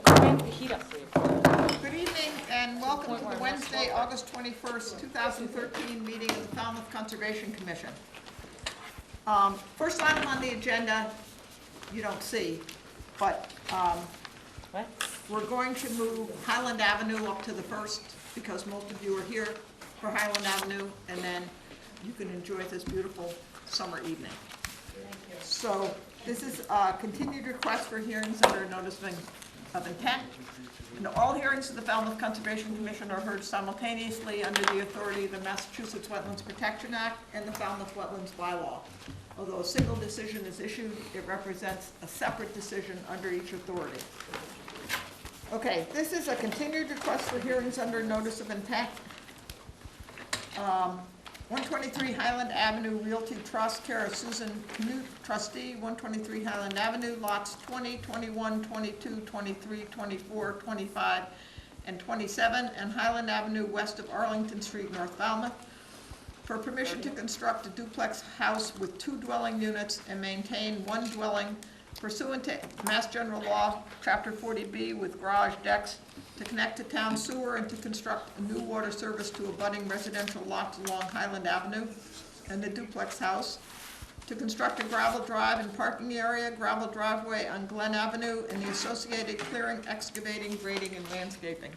Crank the heat up for you. Good evening and welcome to the Wednesday, August 21st, 2013 meeting of the Falmouth Conservation Commission. First item on the agenda you don't see, but What? we're going to move Highland Avenue up to the first because most of you are here for Highland Avenue, and then you can enjoy this beautiful summer evening. So this is a continued request for hearings under a notice of intent. And all hearings of the Falmouth Conservation Commission are heard simultaneously under the authority of the Massachusetts Wetlands Protection Act and the Falmouth Wetlands Bylaw. Although a single decision is issued, it represents a separate decision under each authority. Okay, this is a continued request for hearings under notice of intent. 123 Highland Avenue Realty Trust, care of Susan Knute, trustee, 123 Highland Avenue, lots 20, 21, 22, 23, 24, 25, and 27, and Highland Avenue west of Arlington Street, North Falmouth, for permission to construct a duplex house with 2 dwelling units and maintain 1 dwelling pursuant to Mass General Law, Chapter 40B, with garage decks, to connect to town sewer and to construct a new water service to abutting residential lots along Highland Avenue and the duplex house, to construct a gravel drive and parking area, gravel driveway on Glen Avenue, and the associated clearing, excavating, grading, and landscaping.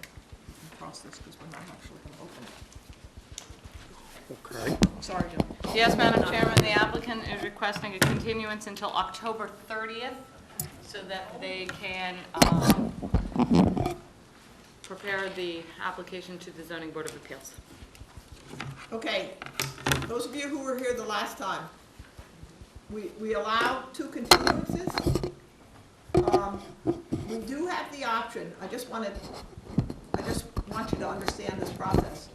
Across this because we're not actually going to open it. Okay. Sorry, Jim. Yes, Madam Chairman, the applicant is requesting a continuance until October 30th so that they can prepare the application to the Zoning Board of Appeals. Okay, those of you who were here the last time, we allow 2 continuances. We do have the option, I just want you to understand this process.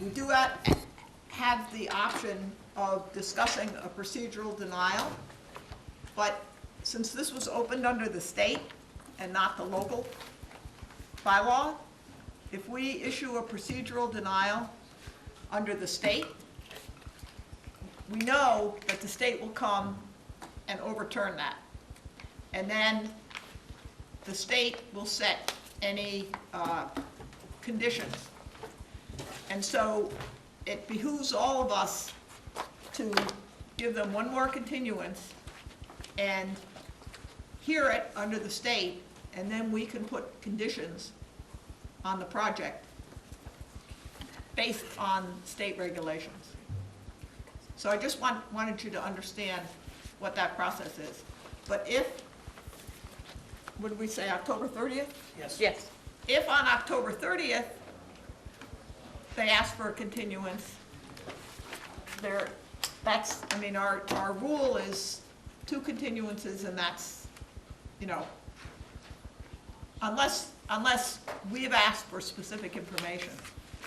We do have the option of discussing a procedural denial, but since this was opened under the state and not the local bylaw, if we issue a procedural denial under the state, we know that the state will come and overturn that. And then the state will set any conditions. And so it behooves all of us to give them 1 more continuance and hear it under the state, and then we can put conditions on the project based on state regulations. So I just wanted you to understand what that process is. But if, what did we say, October 30th? Yes. Yes. If on October 30th they ask for a continuance, our rule is 2 continuances, and that's, unless we have asked for specific information.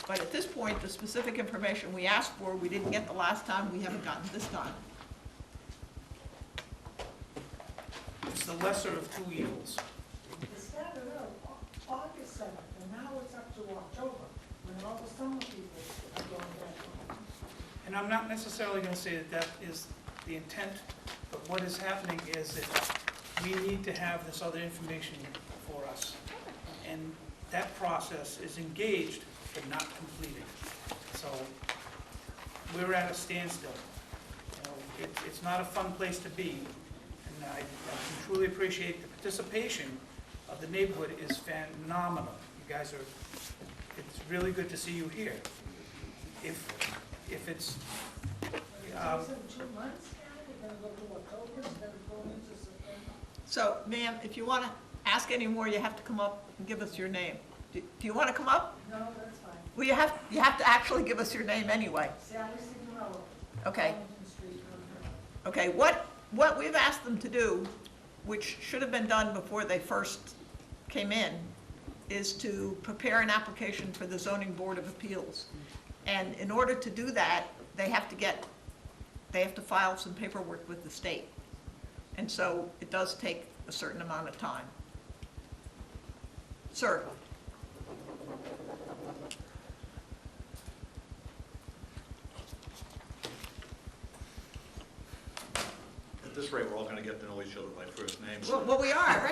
But at this point, the specific information we asked for, we didn't get the last time, we haven't gotten this time. It's the lesser of 2 evils. It started out August 7th, and now it's up to October, when all the summer people are going back. And I'm not necessarily going to say that that is the intent, but what is happening is that we need to have this other information for us. And that process is engaged but not completed. So we're at a standstill. It's not a fun place to be. And I can truly appreciate the participation of the neighborhood is phenomenal. You guys are, it's really good to see you here. If it's, It's also 2 months now, you're gonna go to October, instead of going into September. So, ma'am, if you want to ask any more, you have to come up and give us your name. Do you want to come up? No, that's fine. Well, you have to actually give us your name anyway. Sally Signorello. Okay. Arlington Street, North Okay, what we've asked them to do, which should have been done before they first came in, is to prepare an application for the Zoning Board of Appeals. And in order to do that, they have to file some paperwork with the state. And so it does take a certain amount of time. Sir? At this rate, we're all gonna get to know each other by first names. Well, we are, I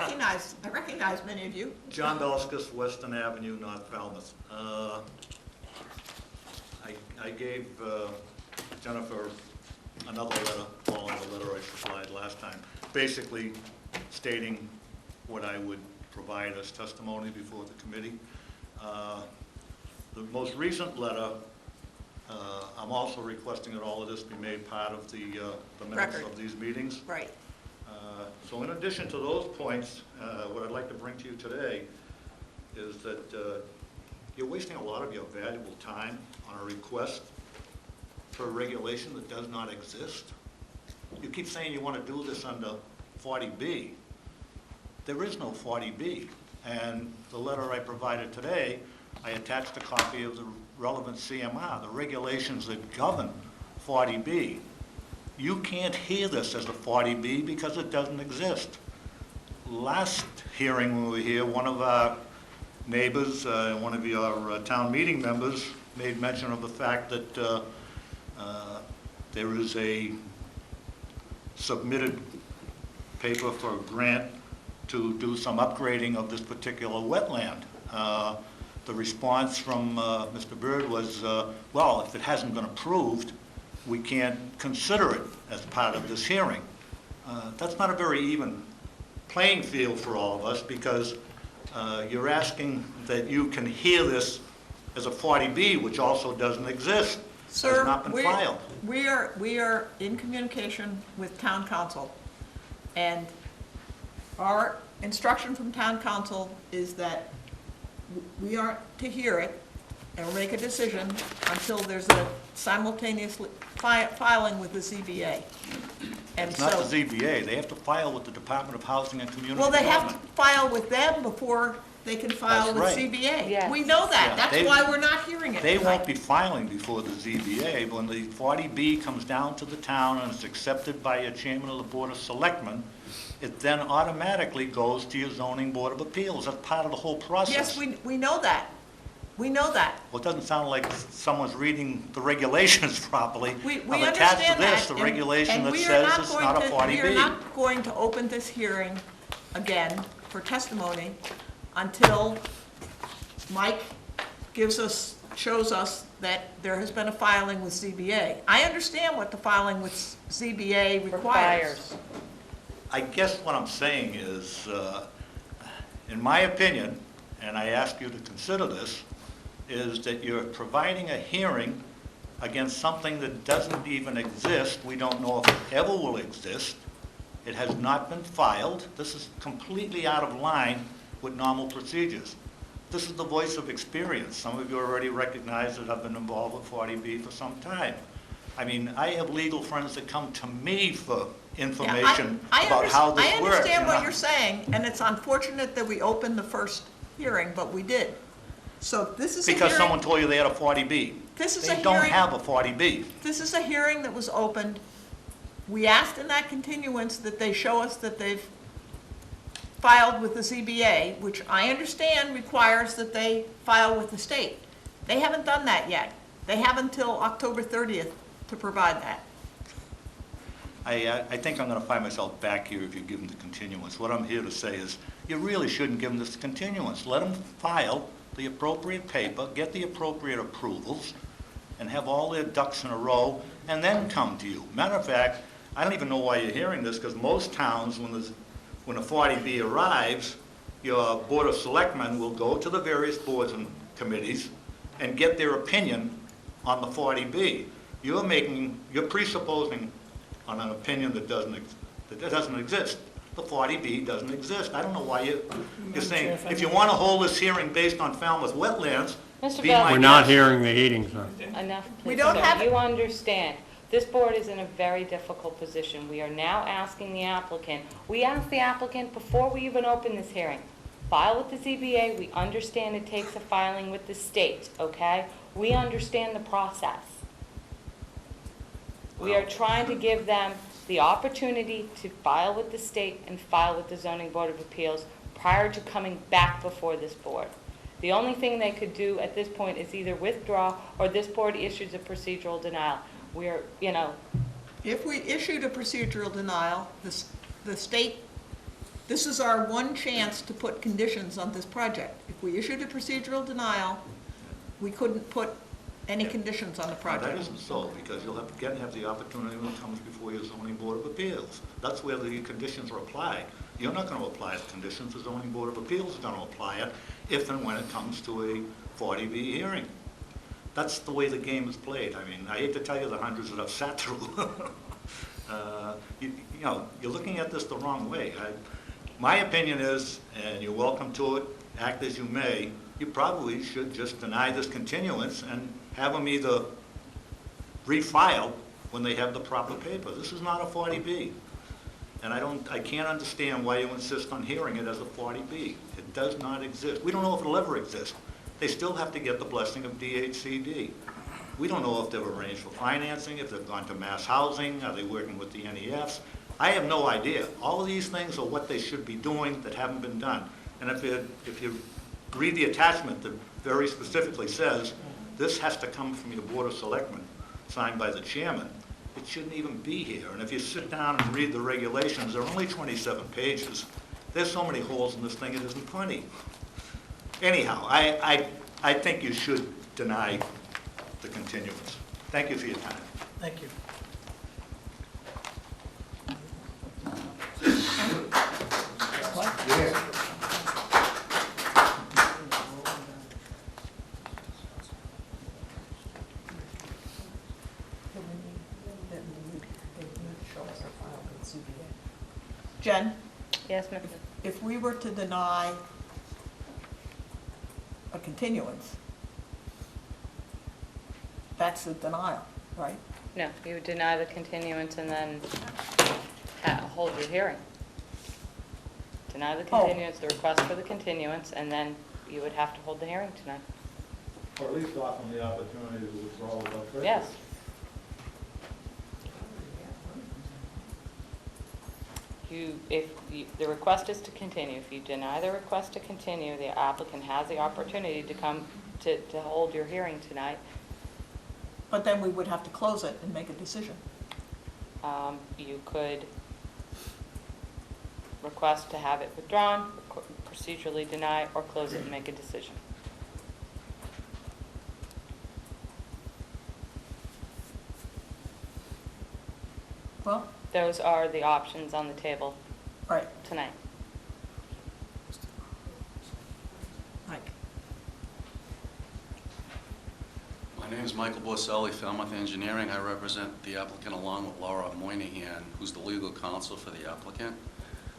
recognize many of you. John Belskis, Western Avenue, North Falmouth. I gave Jennifer another letter, following the letter I supplied last time, basically stating what I would provide as testimony before the committee. The most recent letter, I'm also requesting that all of this be made part of the minutes Record. of these meetings. Right. So in addition to those points, what I'd like to bring to you today is that you're wasting a lot of your valuable time on a request for a regulation that does not exist. You keep saying you want to do this under 40B. There is no 40B. And the letter I provided today, I attached a copy of the relevant CMR, the regulations that govern 40B. You can't hear this as a 40B because it doesn't exist. Last hearing when we were here, one of our neighbors, one of your town meeting members, made mention of the fact that there is a submitted paper for a grant to do some upgrading of this particular wetland. The response from Mr. Byrd was, well, if it hasn't been approved, we can't consider it as part of this hearing. That's not a very even playing field for all of us, because you're asking that you can hear this as a 40B, which also doesn't exist, has not been filed. We are in communication with town council, and our instruction from town council is that we aren't to hear it and make a decision until there's a simultaneous filing with the ZBA. And It's not so, the ZBA, they have to file with the Department of Housing and Community well, they have to Development. file with them before they can file That's with right. ZBA. Yes. We know that, Yeah, that's they- why we're not hearing it They tonight. won't be filing before the ZBA, but when the 40B comes down to the town and is accepted by your chairman of the Board of Selectmen, it then automatically goes to your zoning board of appeals. That's part of the whole process. Yes, we know that. We know that. Well, it doesn't sound like someone's reading the regulations properly. We I've attached to understand that. this the regulation and that we are says not it's going not a to- We are 40B. not going to open this hearing again for testimony until Mike shows us that there has been a filing with ZBA. I understand what the filing with ZBA requires. I guess what I'm saying is, in my opinion, and I ask you to consider this, is that you're providing a hearing against something that doesn't even exist. We don't know if it ever will exist. It has not been filed. This is completely out of line with normal procedures. This is the voice of experience. Some of you already recognize that I've been involved with 40B for some time. I mean, I have legal friends that come to me for information about how this works. I understand you what know. you're saying, and it's unfortunate that we opened the first hearing, but we did. So this is a hearing. Because someone told you they had a 40B. This is a They don't hearing- have a 40B. This is a hearing that was opened. We asked in that continuance that they show us that they've filed with the ZBA, which I understand requires that they file with the state. They haven't done that yet. They have until October 30th to provide that. I think I'm going to find myself back here if you give them the continuance. What I'm here to say is, you really shouldn't give them this continuance. Let them file the appropriate paper, get the appropriate approvals, and have all their ducks in a row, and then come to you. Matter of fact, I don't even know why you're hearing this, because most towns, when a 40B arrives, your Board of Selectmen will go to the various boards and committees and get their opinion on the 40B. You're presupposing on an opinion that doesn't exist. The 40B doesn't exist. I don't know why you're saying, if you want to hold this hearing based on Falmouth wetlands, Mr. be my Bell- We're not guest. hearing the heating, sir. Enough, We please, don't sir. have it. You understand, this board is in a very difficult position. We are now asking the applicant, we asked the applicant before we even opened this hearing, file with the ZBA, we understand it takes a filing with the state, okay? We understand the process. We are trying to give them the opportunity to file with the state and file with the Zoning Board of Appeals prior to coming back before this board. The only thing they could do at this point is either withdraw or this board issues a procedural denial. We're, If we issued a procedural denial, the state, this is our one chance to put conditions on this project. If we issued a procedural denial, we couldn't put any conditions on the Now, project. that isn't so, because you'll again have the opportunity when it comes before your zoning board of appeals. That's where the conditions are applied. You're not gonna apply the conditions, the zoning board of appeals is gonna apply it if and when it comes to a 40B hearing. That's the way the game is played. I mean, I hate to tell you the hundreds that I've sat through. You know, you're looking at this the wrong way. My opinion is, and you're welcome to it, act as you may, you probably should just deny this continuance and have them either refile when they have the proper paper. This is not a 40B. And I can't understand why you insist on hearing it as a 40B. It does not exist. We don't know if it'll ever exist. They still have to get the blessing of DHCD. We don't know if they've arranged for financing, if they've gone to mass housing, are they working with the NEFs? I have no idea. All of these things are what they should be doing that haven't been done. And if you read the attachment that very specifically says, this has to come from your Board of Selectmen, signed by the chairman, it shouldn't even be here. And if you sit down and read the regulations, they're only 27 pages. There's so many holes in this thing, it isn't funny. Anyhow, I think you should deny the continuance. Thank you for your time. Thank you. Jen, Yes, Mrs. if we were to deny a continuance, that's a denial, right? No, you would deny the continuance and then hold your hearing. Deny the Oh. continuance, the request for the continuance, and then you would have to hold the hearing tonight. Or at least offer them the opportunity to withdraw without prejudice. Yes. The request is to continue. If you deny the request to continue, the applicant has the opportunity to come to hold your hearing tonight. But then we would have to close it and make a decision. You could request to have it withdrawn, procedurally deny, or close it and make a decision. Well, Those are the options on the table right, tonight. Mike. My name is Michael Borselli, Falmouth Engineering. I represent the applicant along with Laura Moynihan, who's the legal counsel for the applicant.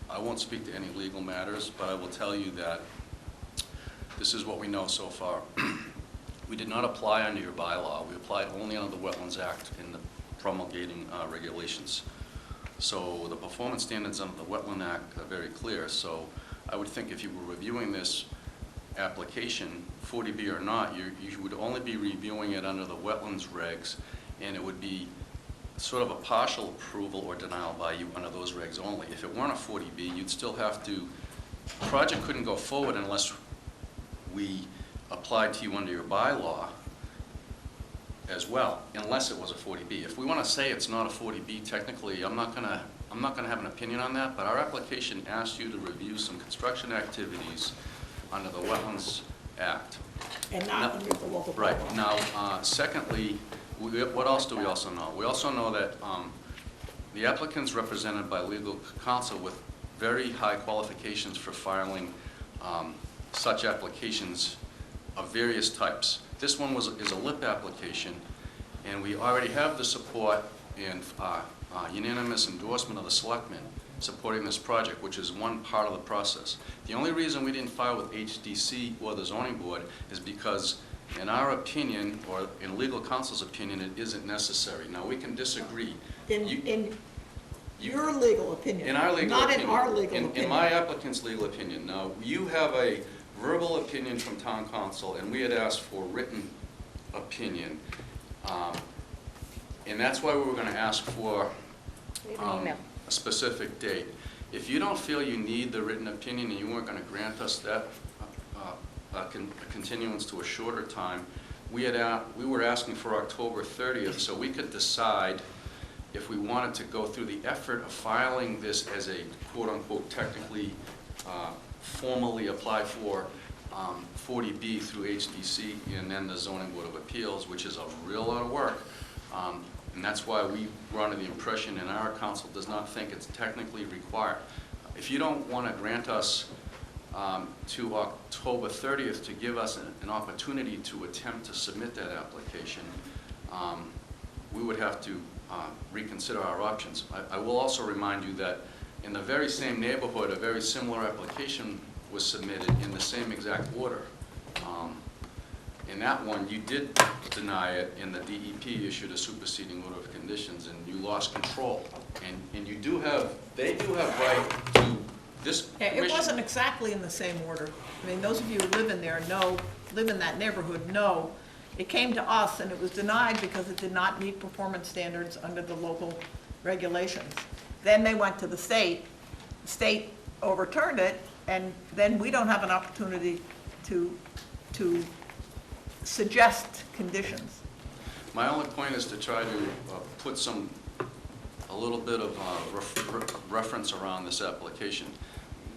I won't speak to any legal matters, but I will tell you that this is what we know so far. We did not apply under your bylaw. We applied only under the Wetlands Act in the promulgating regulations. So the performance standards under the Wetland Act are very clear. So I would think if you were reviewing this application, 40B or not, you would only be reviewing it under the wetlands regs, and it would be sort of a partial approval or denial by you under those regs only. If it weren't a 40B, you'd still have to, the project couldn't go forward unless we applied to you under your bylaw as well, unless it was a 40B. If we want to say it's not a 40B, technically, I'm not gonna have an opinion on that, but our application asks you to review some construction activities under the Wetlands Act. And not under the local bylaw. Right. Now, secondly, what else do we also know? We also know that the applicant's represented by legal counsel with very high qualifications for filing such applications of various types. This one is a LIP application, and we already have the support and unanimous endorsement of the selectmen supporting this project, which is one part of the process. The only reason we didn't file with HDC or the zoning board is because, in our opinion, or in legal counsel's opinion, it isn't necessary. Now, we can disagree. In your legal opinion. In our legal opinion. Not in our legal opinion. In my applicant's legal opinion. Now, you have a verbal opinion from town council, and we had asked for written opinion. And that's why we were going to ask for Leave an email. a specific date. If you don't feel you need the written opinion and you weren't going to grant us that a continuance to a shorter time, we were asking for October 30th so we could decide if we wanted to go through the effort of filing this as a quote-unquote technically formally applied for 40B through HDC and then the Zoning Board of Appeals, which is a real lot of work. And that's why we were under the impression, and our council does not think it's technically required. If you don't want to grant us to October 30th to give us an opportunity to attempt to submit that application, we would have to reconsider our options. I will also remind you that in the very same neighborhood, a very similar application was submitted in the same exact order. In that one, you did deny it, and the DEP issued a superseding order of conditions, and you lost control. And you do have, they do have right to this Yeah, commission. it wasn't exactly in the same order. I mean, those of you who live in there know, live in that neighborhood know, it came to us and it was denied because it did not meet performance standards under the local regulations. Then they went to the state overturned it, and then we don't have an opportunity to suggest conditions. My only point is to try to put a little bit of reference around this application.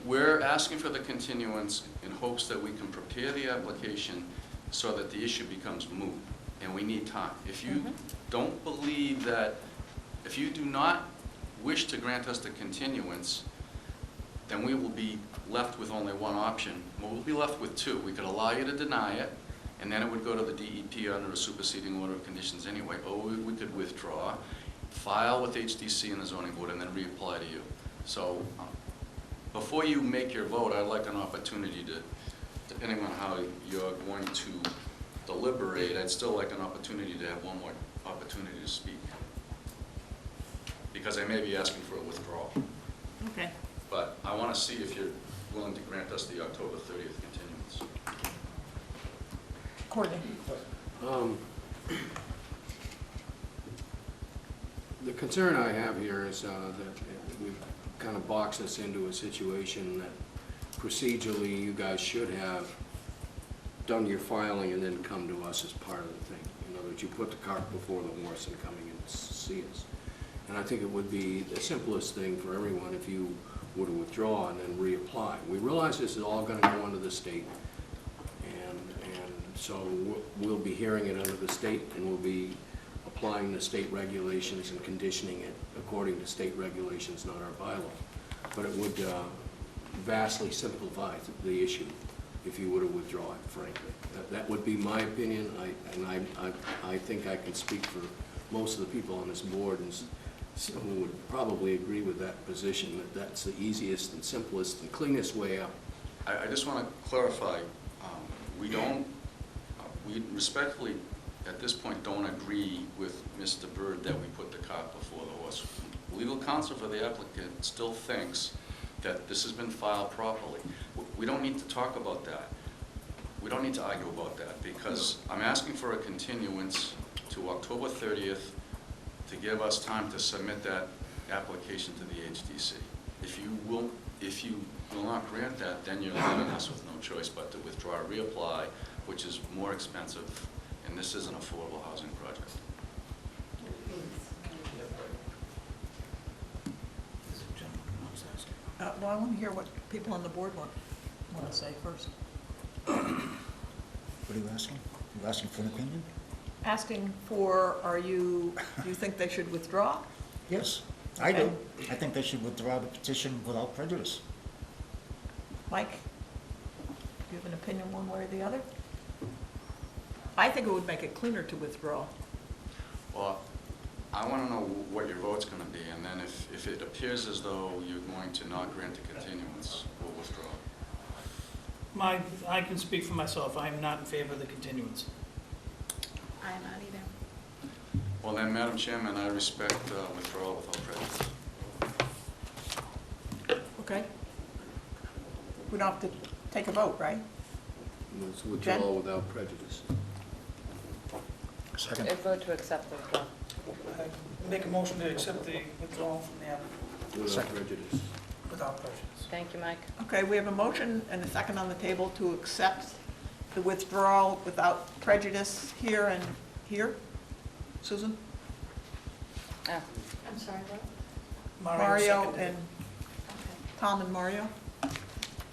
We're asking for the continuance in hopes that we can prepare the application so that the issue becomes moot, and we need time. If you don't believe that, if you do not wish to grant us the continuance, then we will be left with only one option. Well, we'll be left with two. We could allow you to deny it, and then it would go to the DEP under a superseding order of conditions anyway, or we could withdraw, file with HDC and the zoning board, and then reapply to you. So before you make your vote, I'd like an opportunity to, depending on how you're going to deliberate, I'd still like an opportunity to have one more opportunity to speak. Because I may be asking for a withdrawal. Okay. But I want to see if you're willing to grant us the October 30th continuance. Courtney. The concern I have here is that we've kind of boxed us into a situation that procedurally you guys should have done your filing and then come to us as part of the thing. In other words, you put the cart before the horse and coming in to see us. And I think it would be the simplest thing for everyone if you were to withdraw and then reapply. We realize this is all going to go under the state, and so we'll be hearing it under the state, and we'll be applying the state regulations and conditioning it according to state regulations, not our bylaw. But it would vastly simplify the issue if you were to withdraw it, frankly. That would be my opinion, I think I can speak for most of the people on this board and who would probably agree with that position, that that's the easiest and simplest and cleanest way out. I just want to clarify, we respectfully, at this point, don't agree with Mr. Byrd that we put the cart before the horse. Legal counsel for the applicant still thinks that this has been filed properly. We don't need to talk about that. We don't need to argue about that, because I'm asking for a continuance to October 30th to give us time to submit that application to the HDC. If you will not grant that, then you're leaving us with no choice but to withdraw, reapply, which is more expensive, and this is an affordable housing project. Well, I want to hear what people on the board want to say first. What are you asking? You asking for an opinion? Asking for, do you think they should withdraw? Yes, I do. I think they should withdraw the petition without prejudice. Mike, do you have an opinion one way or the other? I think it would make it cleaner to withdraw. Well, I want to know what your vote's going to be, and then if it appears as though you're going to not grant the continuance, we'll withdraw. I can speak for myself. I am not in favor of the continuance. I'm not either. Well then, Madam Chairman, I respect withdrawal without prejudice. Okay. We don't have to take a vote, right? Let's withdraw without prejudice. Second. A vote to accept the withdrawal. I make a motion to accept the withdrawal from the applicant Without Second. prejudice. without prejudice. Thank you, Mike. Okay, we have a motion and a second on the table to accept the withdrawal without prejudice here and here. Susan? Oh, I'm sorry, what? Mario seconded it. and Tom and Mario.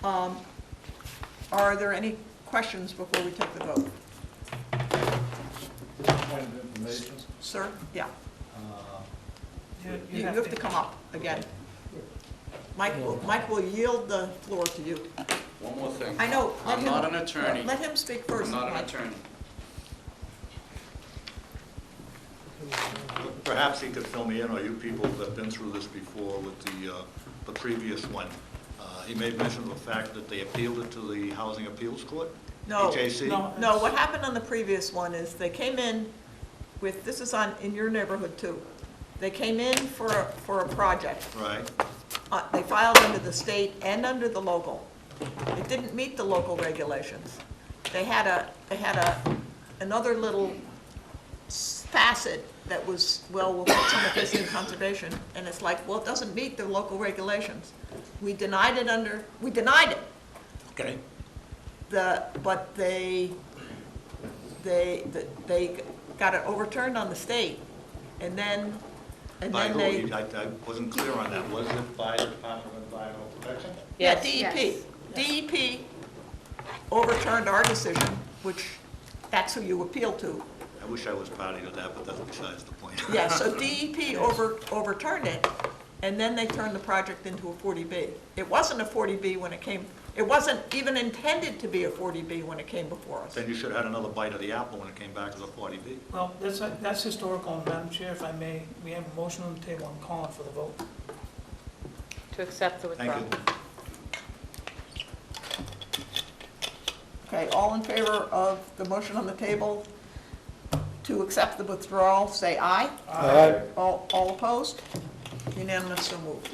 Are there any questions before we take the vote? Point of information. Sir? Yeah. You You have to come up again. Mike will yield the floor to you. One more thing. I know. let I'm him- not an attorney. Let him speak first. I'm not an Mike. attorney. Perhaps he could fill me in, or you people that have been through this before with the previous one. He made mention of the fact that they appealed it to the Housing Appeals Court? No. HAC? No, what happened on the previous one is they came in with, this is in your neighborhood too. They came in for a project. Right, They filed under the state and under the local. It didn't meet the local regulations. They had another little facet that was, well, we'll put some of this in conservation. And it's like, well, it doesn't meet the local regulations. We denied it. okay. But they got it overturned on the state. And then By who? they. I wasn't clear on that. Was it by the Department of Environmental Protection? Yeah, Yes. DEP. DEP overturned our decision, which that's who you appeal to. I wish I was party to that, but that's besides the point. Yeah, so DEP overturned it, and then they turned the project into a 40B. It wasn't a 40B when it came, it wasn't even intended to be a 40B when it came before us. Then you should have had another bite of the apple when it came back as a 40B. Well, that's historical, and Madam Chair, if I may, we have a motion on the table, I'm calling for the vote. To accept the Thank withdrawal. you. Okay, all in favor of the motion on the table to accept the withdrawal, say aye. Aye. All opposed? Unanimous, so moved.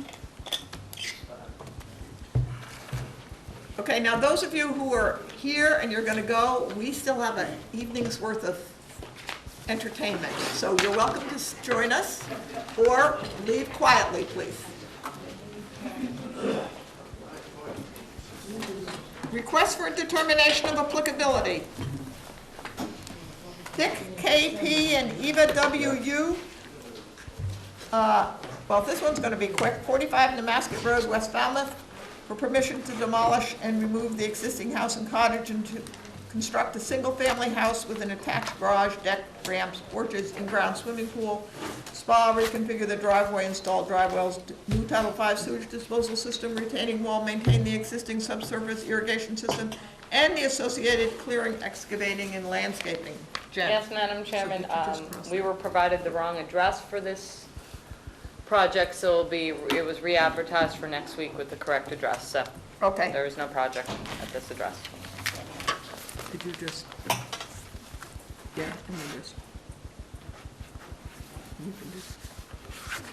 Okay, now those of you who are here and you're gonna go, we still have an evening's worth of entertainment. So you're welcome to join us, or leave quietly, please. Request for determination of applicability. Dick KP and Eva WU. Well, this one's gonna be quick. 45 Nemasket Road, West Falmouth, for permission to demolish and remove the existing house and cottage and to construct a single-family house with an attached garage, deck, ramps, porches, in-ground swimming pool, spa, reconfigure the driveway, install dry wells, new Title V sewage disposal system, retaining wall, maintain the existing subsurface irrigation system, and the associated clearing, excavating, and landscaping. Jen? Yes, Madam Chairman, So if you could just cross we that. were provided the wrong address for this project, so it was re-advertised for next week with the correct address, so Okay. there is no project at this address. Could you just, yeah, and then just, you can just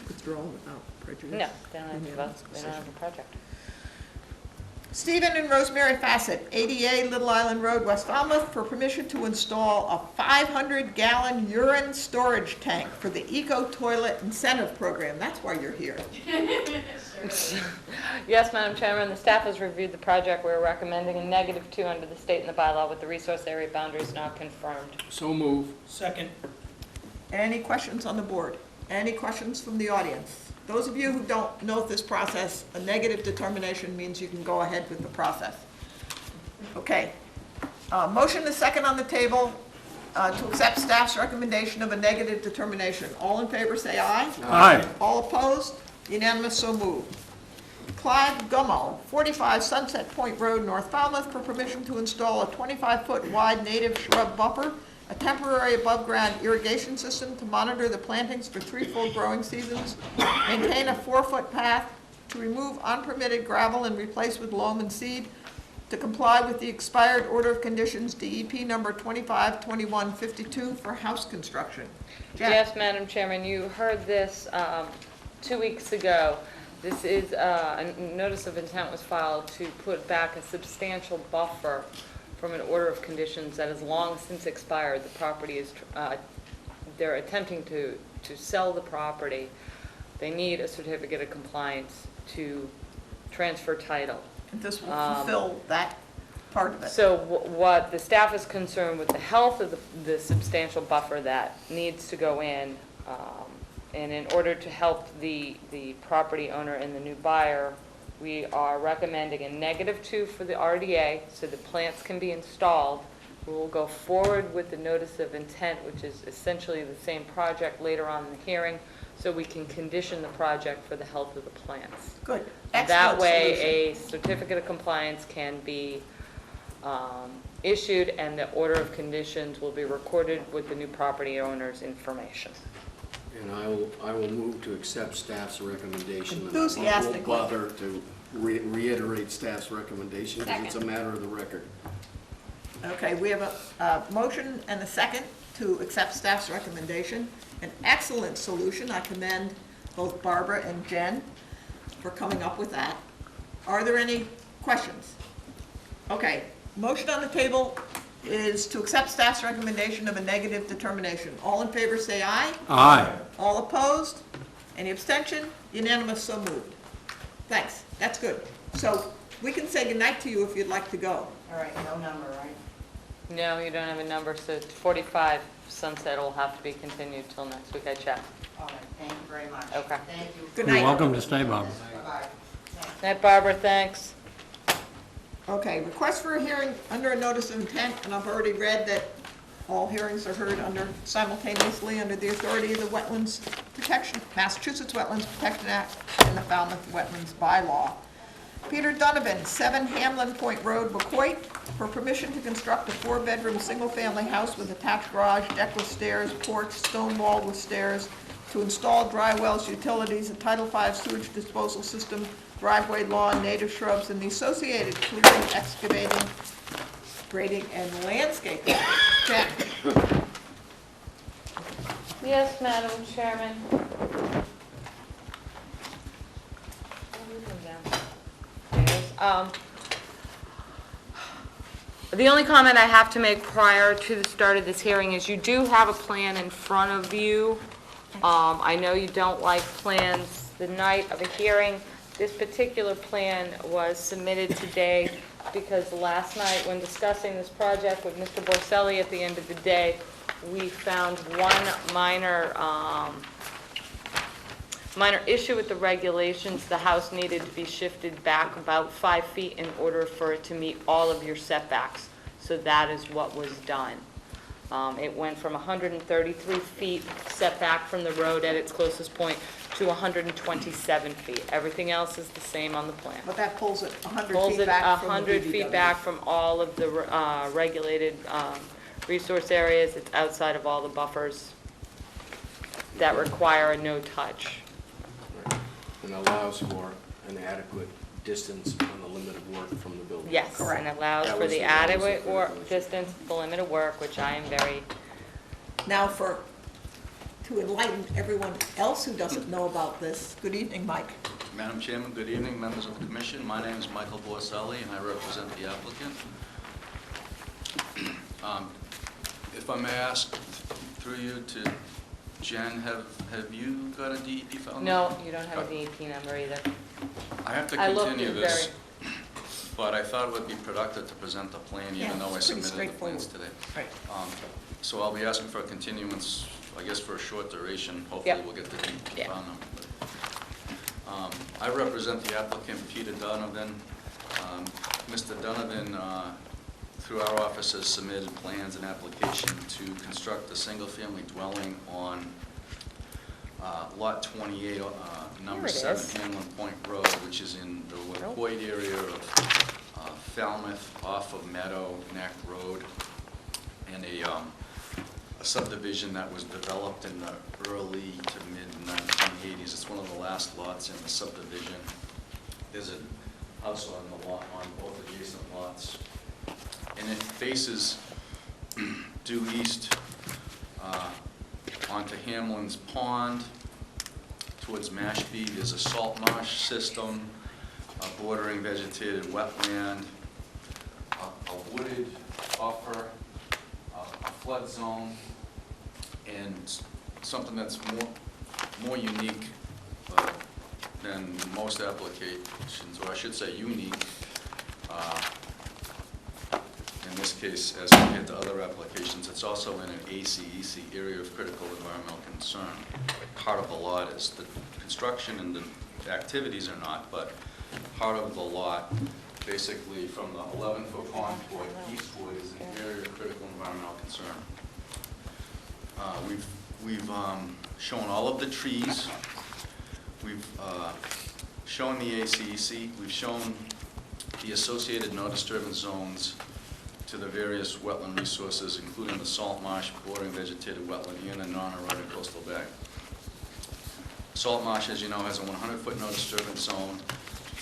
withdraw without prejudice? No, they don't have to vote, Unanimous they don't have decision. a project. Stephen and Rosemary Fassett, 88 Little Island Road, West Falmouth, for permission to install a 500-gallon urine storage tank for the Eco Toilet Incentive Program. That's why you're here. Yes, Madam Chairman, the staff has reviewed the project. We're recommending a -2 under the state and the bylaw with the resource area boundaries now confirmed. So move. Second. Any questions on the board? Any questions from the audience? Those of you who don't know this process, a negative determination means you can go ahead with the process. Okay. Motion is second on the table to accept staff's recommendation of a negative determination. All in favor, say aye. Aye. All opposed? Unanimous, so moved. Clyde Gummo, 45 Sunset Point Road, North Falmouth, for permission to install a 25-foot wide native shrub buffer, a temporary above-ground irrigation system to monitor the plantings for 3 full growing seasons, maintain a 4-foot path to remove unpermitted gravel and replace with loam and seed, to comply with the expired order of conditions DEP number 252152 for house construction. Jack? Yes, Madam Chairman, you heard this 2 weeks ago. This is, a notice of intent was filed to put back a substantial buffer from an order of conditions that has long since expired. The property is, they're attempting to sell the property. They need a certificate of compliance to transfer title. This will fulfill that part of it. So what the staff is concerned with the health of the substantial buffer that needs to go in, And in order to help the property owner and the new buyer, we are recommending a -2 for the RDA, so the plants can be installed. We will go forward with the notice of intent, which is essentially the same project later on in the hearing, so we can condition the project for the health of the plants. Good, That excellent way, solution. a certificate of compliance can be issued, and the order of conditions will be recorded with the new property owner's information. And I will move to accept staff's recommendation. And Enthusiastically. I won't bother to reiterate staff's recommendation, because it's a matter of the record. Okay, we have a motion and a second to accept staff's recommendation. An excellent solution. I commend both Barbara and Jen for coming up with that. Are there any questions? Okay, motion on the table is to accept staff's recommendation of a negative determination. All in favor say aye. Aye. All opposed? Any abstention? Unanimous, so moved. Thanks, that's good. So we can say goodnight to you if you'd like to go. All right, no number, right? No, you don't have a number, so 45 Sunset will have to be continued till next week, I checked. All right, thank you very much. Okay. Thank you. Good You're night. welcome to stay, Bob. Bye-bye. Night, Barbara, thanks. Okay, request for a hearing under a notice of intent, and I've already read that all hearings are heard simultaneously under the authority of the Wetlands Protection, Massachusetts Wetlands Protection Act and the Falmouth Wetlands Bylaw. Peter Donovan, 7 Hamlin Point Road, Wacoit, for permission to construct a 4-bedroom, single-family house with attached garage, deckless stairs, porch, stone wall with stairs, to install dry wells, utilities, a Title V sewage disposal system, driveway, lawn, native shrubs, and the associated clearing, excavating, grading, and landscaping. Jen? Yes, Madam Chairman. The only comment I have to make prior to the start of this hearing is you do have a plan in front of you. I know you don't like plans the night of a hearing. This particular plan was submitted today because last night, when discussing this project with Mr. Borselli at the end of the day, we found one minor issue with the regulations. The house needed to be shifted back about 5 feet in order for it to meet all of your setbacks. So that is what was done. It went from 133 feet setback from the road at its closest point to 127 feet. Everything else is the same on the plan. But that pulls it 100 Pulls feet it back from the 100 BBW. feet back from all of the regulated resource areas. It's outside of all the buffers that require a no-touch. And allows for an adequate distance on the limit of work from the building. Yes, and allows That for was the that was the adequate critical issue. distance, the limit of work, which I am very, Now, to enlighten everyone else who doesn't know about this, good evening, Mike. Madam Chairman, good evening, members of the commission. My name is Michael Borselli, and I represent the applicant. If I may ask, through you to Jen, have you got a DEP file? no, you don't have a DEP number either. I have to I looked continue at this, but I thought it would be productive to present the plan, Yeah, even though I it's pretty submitted the plans today. Right. So I'll be asking for a continuance, I guess, for a short duration. Hopefully, Yep. we'll get the DEP Yeah. file number. I represent the applicant, Peter Donovan. Mr. Donovan, through our office, has submitted plans and application to construct a single-family dwelling on Lot 28, number There it 7 is. Hamlin Point Road, which is in the Wacoit area of Falmouth, off of Meadow Neck Road, and a subdivision that was developed in the early to mid-1980s. It's one of the last lots in the subdivision. There's a house on the lot, on both adjacent lots, and it faces due east onto Hamlin's Pond, towards Mashpee. There's a salt marsh system, a bordering vegetated wetland, a wooded buffer, a flood zone, and something that's more unique than most applications, or I should say unique, in this case, as compared to other applications, it's also in an ACEC, Area of Critical Environmental Concern. Part of the lot is. The construction and the activities are not, but part of the lot, basically from the 11-foot contour eastward, is an area of critical environmental concern. We've shown all of the trees. We've shown the ACEC. We've shown the associated no disturbance zones to the various wetland resources, including the salt marsh, bordering vegetated wetland, and a non-eroded coastal bank. Salt marsh, as you know, has a 100-foot no disturbance zone.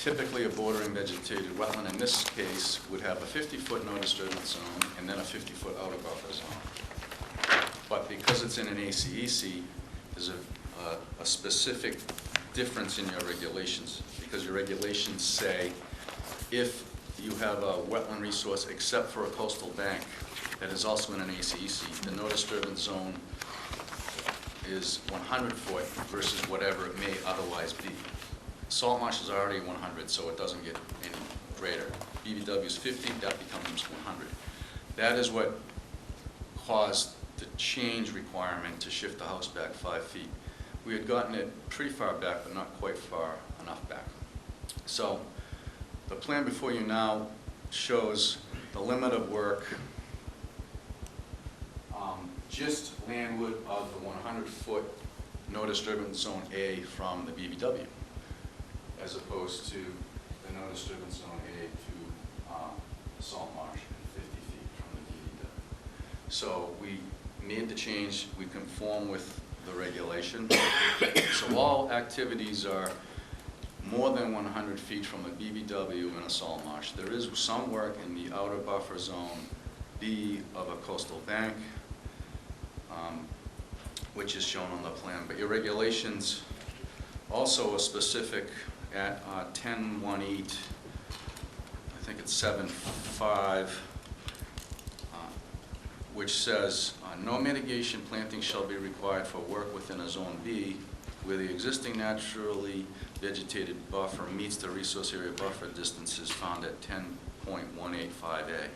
Typically, a bordering vegetated wetland in this case would have a 50-foot no disturbance zone and then a 50-foot outer buffer zone. But because it's in an ACEC, there's a specific difference in your regulations, because your regulations say if you have a wetland resource except for a coastal bank that is also in an ACEC, the no disturbance zone is 100 foot versus whatever it may otherwise be. Salt marsh is already 100, so it doesn't get any greater. BVW is 50, that becomes 100. That is what caused the change requirement to shift the house back 5 feet. We had gotten it pretty far back, but not quite far enough back. So the plan before you now shows the limit of work just landward of the 100-foot no disturbance zone A from the BVW, as opposed to the no disturbance zone A to salt marsh, 50 feet from the BVW. So we made the change, we conform with the regulation. So all activities are more than 100 feet from a BVW and a salt marsh. There is some work in the outer buffer zone B of a coastal bank, which is shown on the plan. But your regulations also are specific at 1018, I think it's 7.5, which says, no mitigation planting shall be required for work within a zone B where the existing naturally vegetated buffer meets the resource area buffer distances found at 10.185A.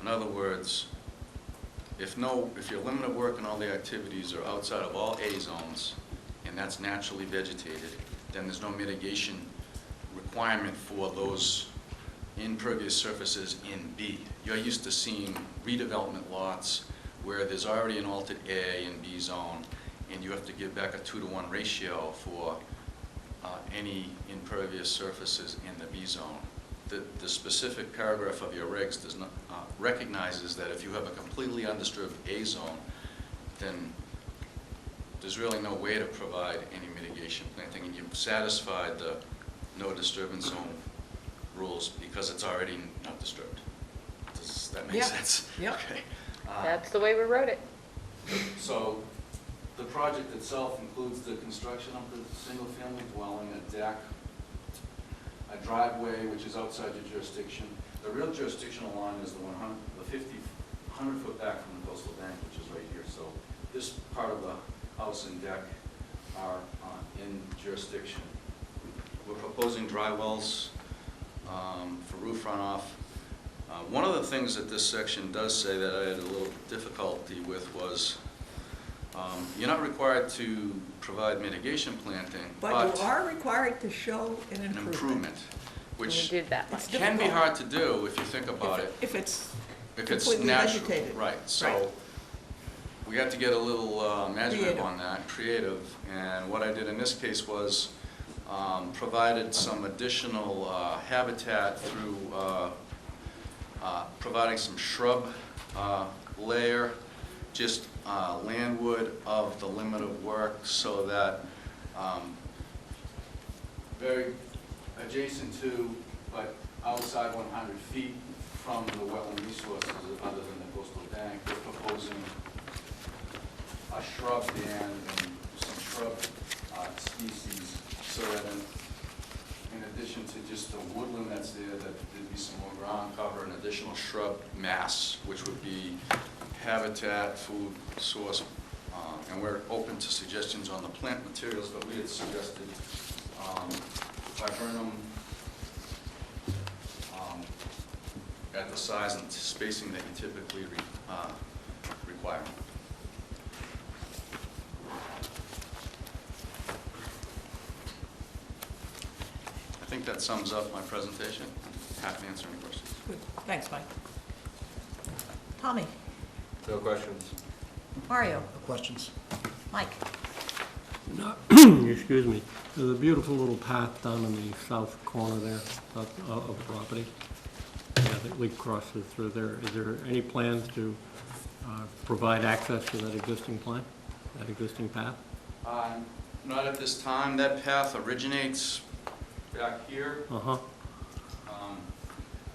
In other words, if your limit of work and all the activities are outside of all A zones, and that's naturally vegetated, then there's no mitigation requirement for those impervious surfaces in B. You're used to seeing redevelopment lots where there's already an altered A and B zone, and you have to give back a 2-to-1 ratio for any impervious surfaces in the B zone. The specific paragraph of your regs does not recognizes that if you have a completely undisturbed A zone, then there's really no way to provide any mitigation planting, and you've satisfied the no disturbance zone rules because it's already not disturbed. Does that make sense? Yeah. Okay. That's the way we wrote it. So the project itself includes the construction of the single-family dwelling, a deck, a driveway, which is outside your jurisdiction. The real jurisdictional line is the 100 foot back from the coastal bank, which is right here. So this part of the house and deck are in jurisdiction. We're proposing dry wells for roof runoff. One of the things that this section does say that I had a little difficulty with was you're not required to provide mitigation planting, But you are required to show an an improvement. improvement, We which did that much. It's can be difficult. hard to do if you think about it. If it's If it's completely natural, vegetated. right, Right. so we had to get a little imaginative Creative. on that, creative, and what I did in this case was provided some additional habitat through providing some shrub layer, just landward of the limit of work, so that very adjacent to, but outside 100 feet from the wetland resources other than the coastal bank. We're proposing a shrub band and some shrub species, so that in addition to just the woodland that's there, that there'd be some more ground cover and additional shrub mass, which would be habitat, food source, and we're open to suggestions on the plant materials, but we had suggested viburnum at the size and spacing that you typically require. I think that sums up my presentation. Happy to answer any questions. Good. Thanks, Mike. Tommy, No questions. Mario, No questions? Mike. No, excuse me, there's a beautiful little path down in the south corner there of the property. Yeah, that lead crosses through there. Is there any plans to provide access to that existing plan, that existing path? Not at this time. That path originates back here. Uh-huh.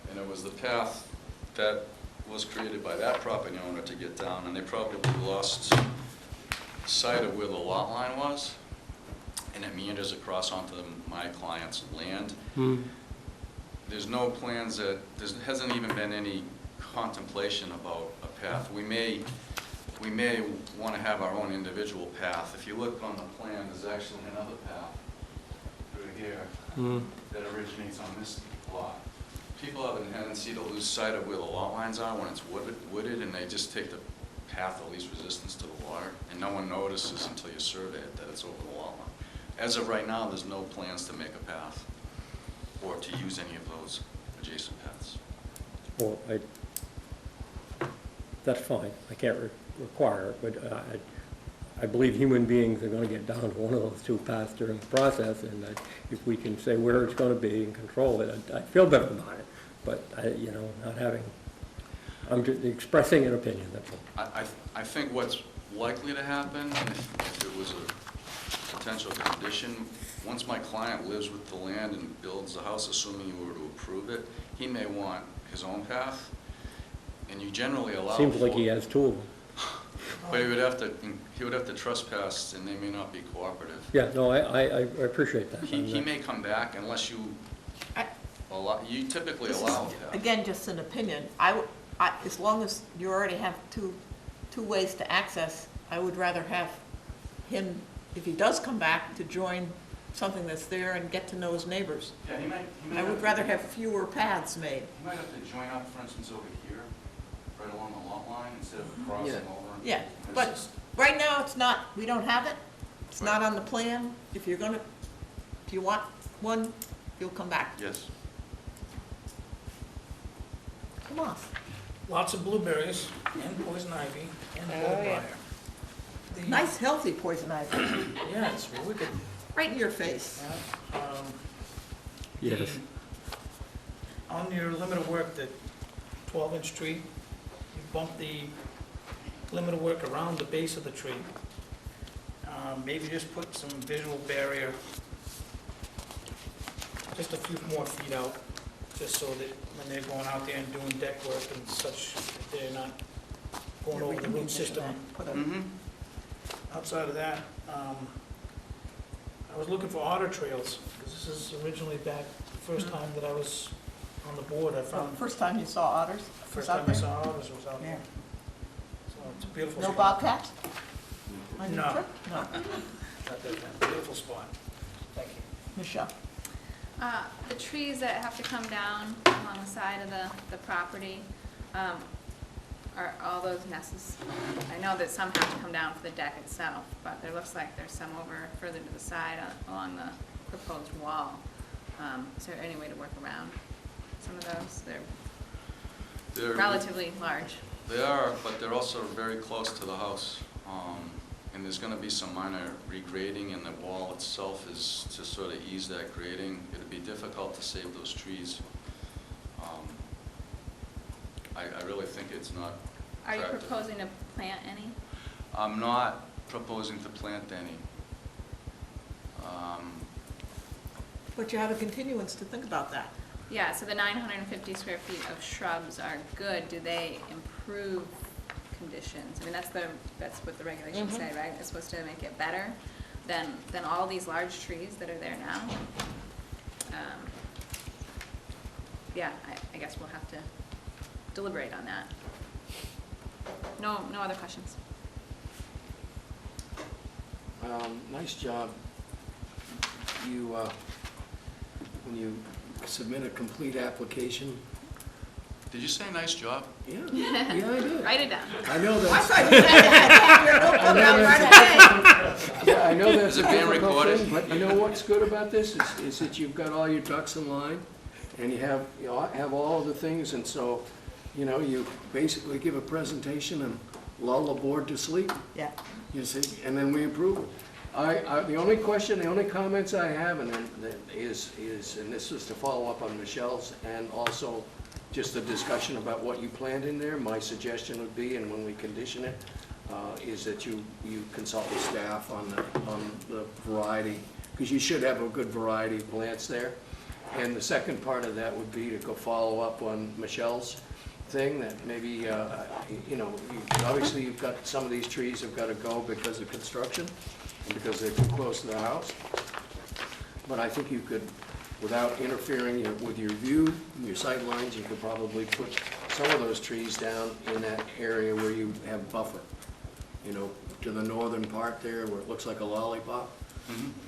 And it was the path that was created by that property owner to get down, and they probably lost sight of where the lot line was, and it meanders across onto my client's land. Hmm. There's no plans there hasn't even been any contemplation about a path. We may want to have our own individual path. If you look on the plan, there's actually another path through here Hmm. that originates on this lot. People have a tendency to lose sight of where the lot lines are when it's wooded, and they just take the path of least resistance to the water, and no one notices until you survey it that it's over the lot line. As of right now, there's no plans to make a path or to use any of those adjacent paths. Well, that's fine. I can't require it, but I believe human beings are gonna get down to one of those two paths during the process, and if we can say where it's gonna be and control it, I feel better about it. But not having, I'm just expressing an opinion, that's all. I think what's likely to happen, if it was a potential condition, once my client lives with the land and builds the house, assuming you were to approve it, he may want his own path, and you generally allow. Seems like he has two of them. But he would have to trespass, and they may not be cooperative. Yeah, no, I appreciate that. He may come back unless you you typically This is, allow a path. again, just an opinion. As long as you already have two ways to access, I would rather have him, if he does come back, to join something that's there and get to know his neighbors. Yeah, he might I would have rather to- have fewer paths made. He might have to join up, for instance, over here, right along the lot line, instead of crossing Yeah. over. Yeah, It's but just- right now, it's not, we don't have it. It's not on the plan. If you want one, you'll come back. Yes. Come on. Lots of blueberries and poison ivy and Oh, bullbriar. yeah. The- Nice, healthy poison ivy, Yeah, it's wicked. right in your face. Yes. On your limit of work, the 12-inch tree, you bump the limit of work around the base of the tree. Maybe just put some visual barrier, just a few more feet out, just so that when they're going out there and doing deck work and such, that they're not going over the root system. Put a- Mm-hmm. Outside of that, I was looking for otter trails, because this is originally back, the first time that I was on the board, I Well, found, the first time you saw otters? first out time I there? saw otters was out Yeah. there. So it's a beautiful No spot. bobcats? On your No. trip? No. Not that bad. Beautiful spot. Thank you. Michelle? The trees that have to come down along the side of the property, are all those necessary? I know that some have to come down for the deck itself, but there looks like there's some over further to the side along the proposed wall. Is there any way to work around some of those? They're relatively large. They are, but they're also very close to the house. And there's gonna be some minor regrading, and the wall itself is to sort of ease that grading. It'd be difficult to save those trees. I really think it's not Are you practical. proposing to plant any? I'm not proposing to plant any. But you have a continuance to think about that. Yeah, so the 950 square feet of shrubs are good. Do they improve conditions? I mean, that's what the regulations say, right? It's supposed to make it better than all these large trees that are there now. Yeah, I guess we'll have to deliberate on that. No other questions? Nice job. When you submit a complete application, Did you say nice job? Yeah, yeah, I did. Write it down. I know I that's, thought you said it. Don't put it out right away. yeah, I know that's Is a it being difficult recorded? thing, but you know what's good about this is that you've got all your ducks in line, and you have all of the things, and so, you know, you basically give a presentation and lull the board to sleep. Yeah. You see, and then we approve it. The only question, the only comments I have, and then is, and this is to follow up on Michelle's, and also just a discussion about what you planned in there. My suggestion would be, and when we condition it, is that you consult with staff on the variety, because you should have a good variety of plants there. And the second part of that would be to go follow up on Michelle's thing, that maybe, you know, obviously you've got, some of these trees have got to go because of construction, and because they're too close to the house. But I think you could, without interfering with your view, your sight lines, you could probably put some of those trees down in that area where you have buffer. You know, to the northern part there where it looks like a lollipop.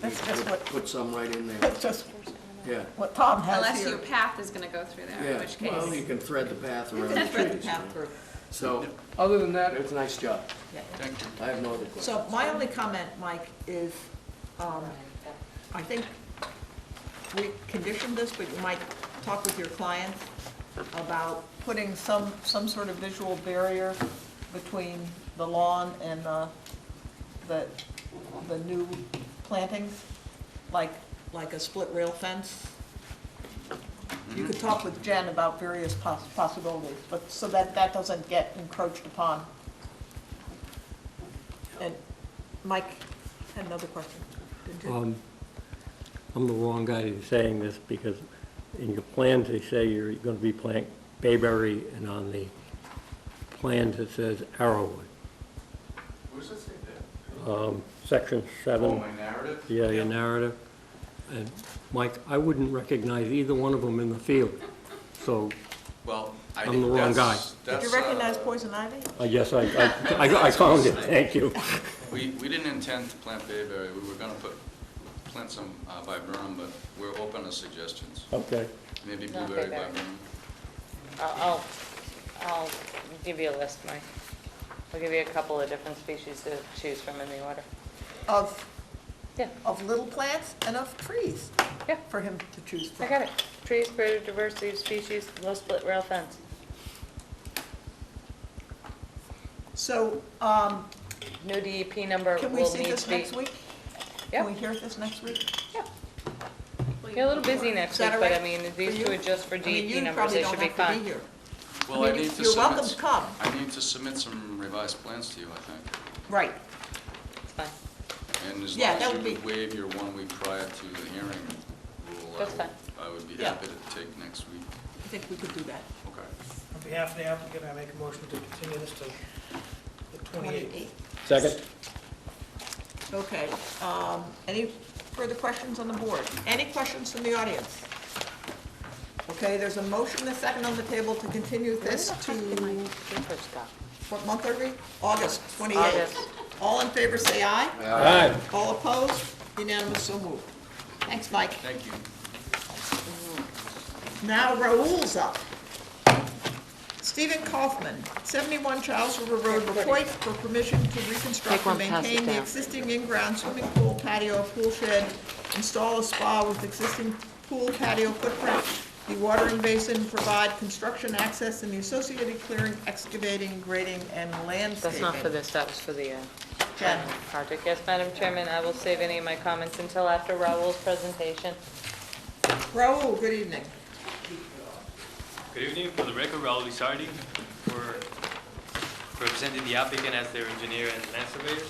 That's You just could what, put some right in there, that's just yeah. what Tom has Unless here. your path is gonna go through there, in Yeah, which case. well, you can thread the path around the That's right, the trees. path through. So, other than that, it's a nice job. Yeah. Thank you. I have no other questions. So my only comment, Mike, is, I think we conditioned this, but you might talk with your clients about putting some sort of visual barrier between the lawn and the new plantings, like a split rail fence. You could talk with Jen about various possibilities, but so that doesn't get encroached upon. And Mike had another question, didn't you? I'm the wrong guy to be saying this, because in your plans, they say you're gonna be planting bayberry, and on the plans, it says arrowwood. Where's it say there? Section Oh, 7, my narrative? yeah, your narrative. And Mike, I wouldn't recognize either one of them in the field, so, Well, I I'm think the wrong guy. Did you recognize poison ivy? yes, I found it, thank you. We didn't intend to plant bayberry. We were gonna plant some viburnum, but we're open to suggestions. Okay, Maybe Not blueberry bayberry. viburnum. I'll give you a list, Mike. I'll give you a couple of different species to choose from in the order. Of little plants and of trees. Yeah. For him to choose from. I got it. Trees, greater diversity of species, low split rail fence. So, No DEP number can we will see need this to be. next week? Yeah. Can we hear this next week? Yeah. You're a little busy next Is that week, but all I right mean, for these you? two are just for I mean, DEP you numbers, probably they don't should be have to fine. be here. Well, I I mean, need to you're welcome to submit, come. I need to submit some revised plans to you, I think. Right. It's fine. And as Yeah, long that as would you be- could waive your 1 week prior to the hearing rule, That's fine. I would be Yeah. happy to take next week. I think we could do that. Okay. On behalf of the applicant, I make a motion to continue this to the 28th. second? Okay, any further questions on the board? Any questions from the audience? Okay, there's a motion and a second on the table to continue this to, Paper stuff. what month are we? August 28th. August. All in favor, say aye. Aye. All opposed? Unanimous, so moved. Thanks, Mike. Thank you. Now Raoul's up. Stephen Kaufman, 71 Charles River Road, Detroit, for permission to reconstruct Take one, and pass it maintain the down. existing in-ground swimming pool, patio, pool shed, install a spa with existing pool patio footprint, dewatering basin, provide construction access and the associated clearing, excavating, grading, and landscaping. That's not for this, that was for the Jen. project. Yes, Madam Chairman, I will save any of my comments until after Raul's presentation. Raoul, good evening. Good evening. For the record, Raul Lizardi, for representing the applicant as their engineer and land surveyors.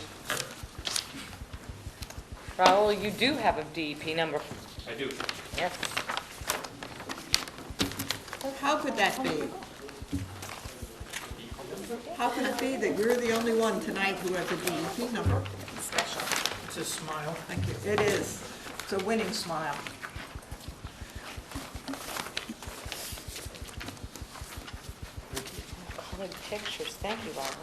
Raul, you do have a DEP number. I do. Yes. How could that be? How could it be that you're the only one tonight who has a DEP number? It's a smile. Thank you. It is. It's a winning smile. Colored pictures, thank you, Raul.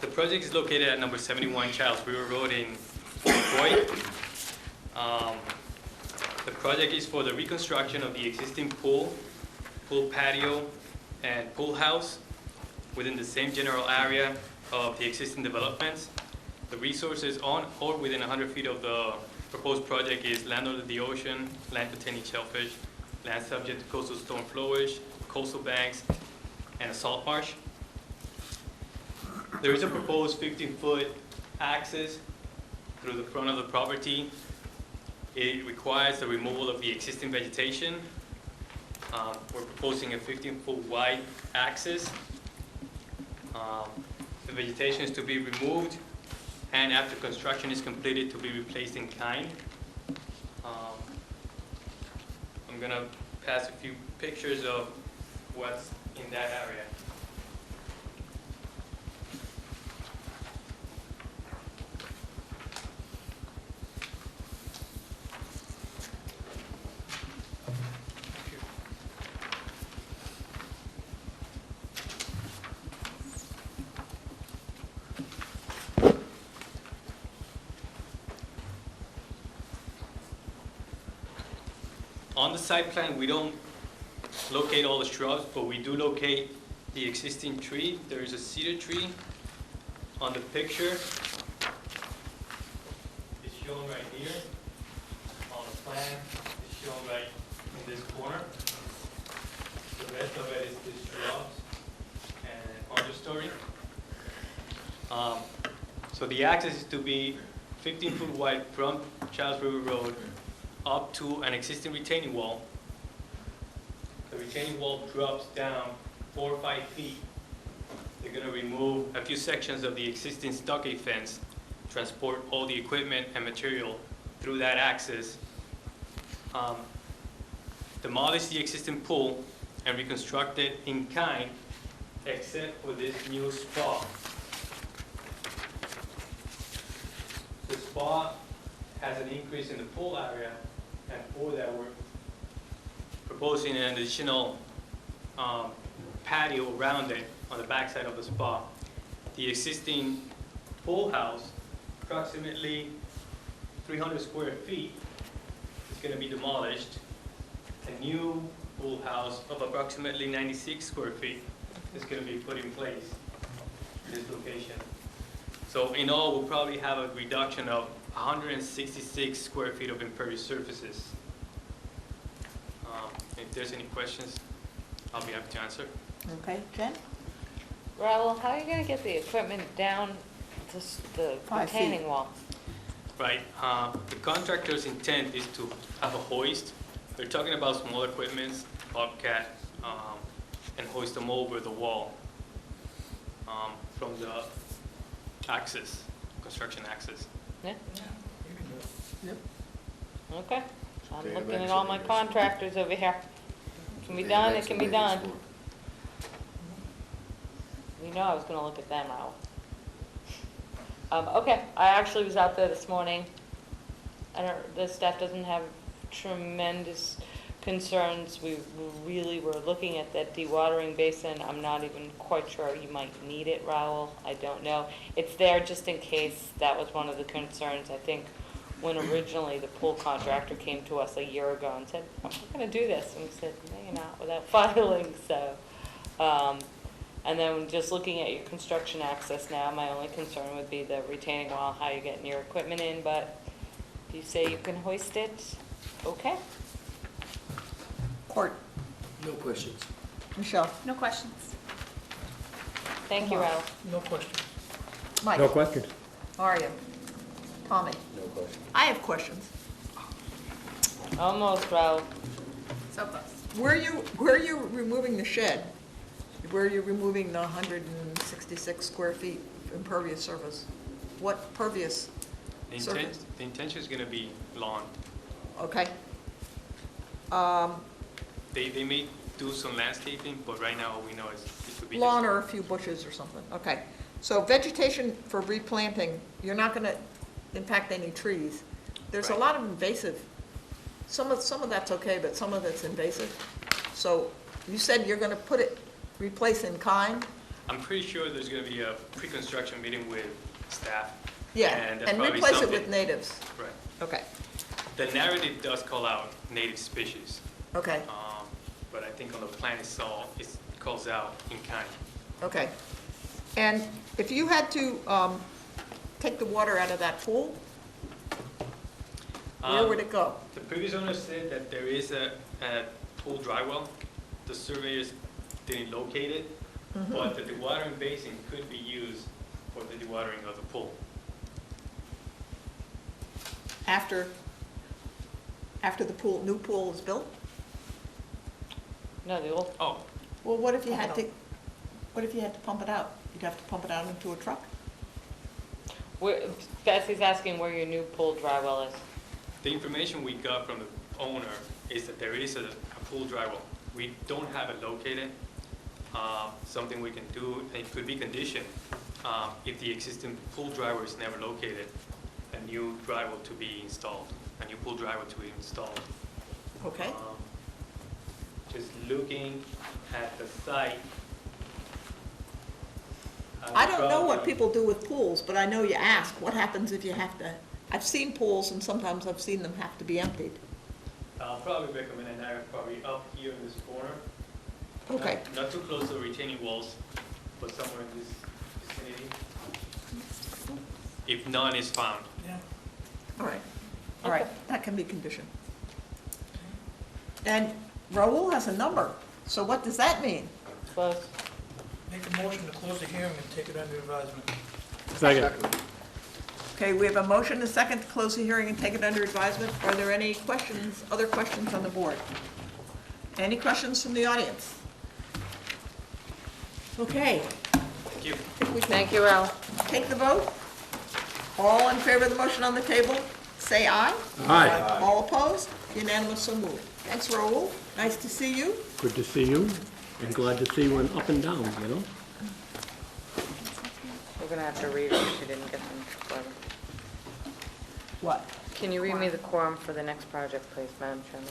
The project is located at number 71 Charles River Road in Detroit. The project is for the reconstruction of the existing pool patio, and pool house within the same general area of the existing developments. The resources on or within 100 feet of the proposed project is land under the ocean, land containing shellfish, land subject to coastal storm flowage, coastal banks, and a salt marsh. There is a proposed 15-foot access through the front of the property. It requires the removal of the existing vegetation. We're proposing a 15-foot wide access. The vegetation is to be removed, and after construction is completed, to be replaced in kind. I'm gonna pass a few pictures of what's in that area. On the site plan, we don't locate all the shrubs, but we do locate the existing tree. There is a cedar tree on the picture. It's shown right here. On the plan, it's shown right in this corner. The rest of it is the shrubs and understory. So the access is to be 15-foot wide from Charles River Road up to an existing retaining wall. The retaining wall drops down 4 or 5 feet. They're going to remove a few sections of the existing stockade fence, transport all the equipment and material through that access, demolish the existing pool, and reconstruct it in kind, except for this new spa. The spa has an increase in the pool area, and for that we're proposing an additional patio around it on the backside of the spa. The existing pool house, approximately 300 square feet, is going to be demolished. A new pool house of approximately 96 square feet is going to be put in place in this location. So in all, we'll probably have a reduction of 166 square feet of impervious surfaces. If there's any questions, I'll be happy to answer. Okay, Jen? Raul, how are you gonna get the equipment down to the 5 feet. retaining wall? Right, the contractor's intent is to have a hoist. They're talking about small equipments, bobcat, and hoist them over the wall from the access, construction access. Yeah? Yep. Okay. I'm Okay, looking at all my eventually, yes. contractors over here. It can be They done, it can be eventually done. is You know I was gonna look at them, Raul. Okay, I actually was out there this morning. The staff doesn't have tremendous concerns. We really were looking at that dewatering basin. I'm not even quite sure you might need it, Raul. I don't know. It's there just in case. That was one of the concerns. I think when originally the pool contractor came to us a year ago and said, "I'm gonna do this," and we said, "No, you're not," without filing, so. And then just looking at your construction access now, my only concern would be the retaining wall, how you're getting your equipment in, but if you say you can hoist it, okay. Court, No questions. Michelle, No questions. Thank you, Come on. Raul. No question. Mike, No questions. how are you? Tommy? No questions. I have questions. Almost, Raul. So close. Where are you removing the shed? Where are you removing the 166 square feet impervious surface? What pervious surface? The intention is going to be lawn. Okay. They may do some landscaping, but right now all we know is it could be Lawn just or a few bushes or something, okay. So vegetation for replanting, you're not gonna impact any trees. There's a Right. lot of invasive, some of that's okay, but some of it's invasive. So you said you're gonna replace in kind? I'm pretty sure there's going to be a pre-construction meeting with staff. Yeah, And that's and probably replace it something- with natives, Right. okay. The narrative does call out native species, Okay, but I think on the plan itself, it calls out in kind. okay. And if you had to take the water out of that pool, where would it go? The previous owner said that there is a pool dry well. The surveyors didn't locate it, but the dewatering basin could be used for the dewatering of the pool. After the pool, new pool is built? No, the old, Oh, Well, what if you had to pump it out? You'd have to pump it out into a truck? Bessie's asking where your new pool dry well is. the information we got from the owner is that there is a pool dry well. We don't have it located. Something we can do, it could be conditioned, if the existing pool dry well is never located, a new dry well to be installed, a new pool dry well to be installed. Okay. Just looking at the site. I don't know what people do with pools, but I know you ask, what happens if you have to, I've seen pools and sometimes I've seen them have to be emptied. I'll probably recommend an area probably up here in this corner. Okay, Not too close to the retaining walls, but somewhere in this vicinity. If none is found. Yeah. all right, that can be conditioned. And Raul has a number, so what does that mean? Close. Make a motion to close the hearing and take it under advisement. Second. Okay, we have a motion and a second to close the hearing and take it under advisement. Are there any questions, other questions on the board? Any questions from the audience? Okay. Thank you. If we can Thank you, Al. take the vote. All in favor of the motion on the table, say aye. Aye. All opposed? Unanimous, so moved. Thanks, Raul. Nice to see you. Good to see you, and glad to see one up and down, you know? We're gonna have to read it if you didn't get them together. What? Can you read me the quorum for the next project, please, Madam Chairman?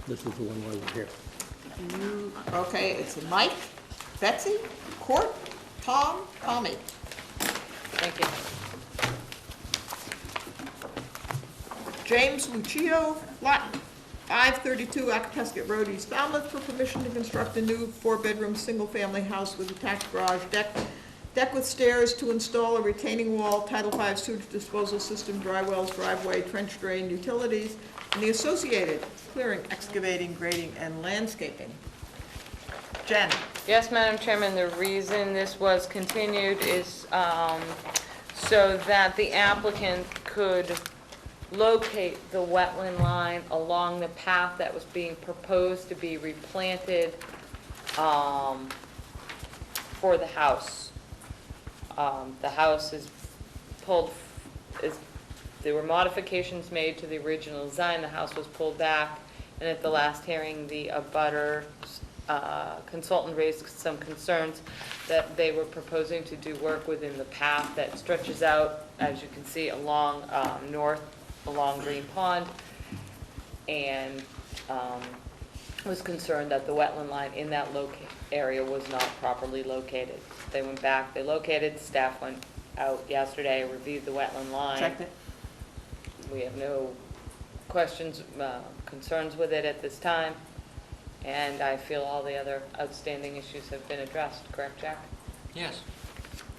This is the one while we're here. Okay, it's Mike, Betsy, Court, Tom, Tommy. Thank you. James Lucio, lot 532 Acapesket Road, East Falmouth, for permission to construct a new 4-bedroom, single-family house with attached garage, deck with stairs, to install a retaining wall, Title V sewage disposal system, dry wells, driveway, trench drain, utilities, and the associated clearing, excavating, grading, and landscaping. Jen? Yes, Madam Chairman, the reason this was continued is so that the applicant could locate the wetland line along the path that was being proposed to be replanted for the house. The house is there were modifications made to the original design, the house was pulled back, and at the last hearing, the abutter consultant raised some concerns that they were proposing to do work within the path that stretches out, as you can see, along north along Green Pond, and was concerned that the wetland line in that area was not properly located. They went back, they located, staff went out yesterday, reviewed the wetland line. Checked it. We have no questions, concerns with it at this time, and I feel all the other outstanding issues have been addressed. Correct, Jack? Yes.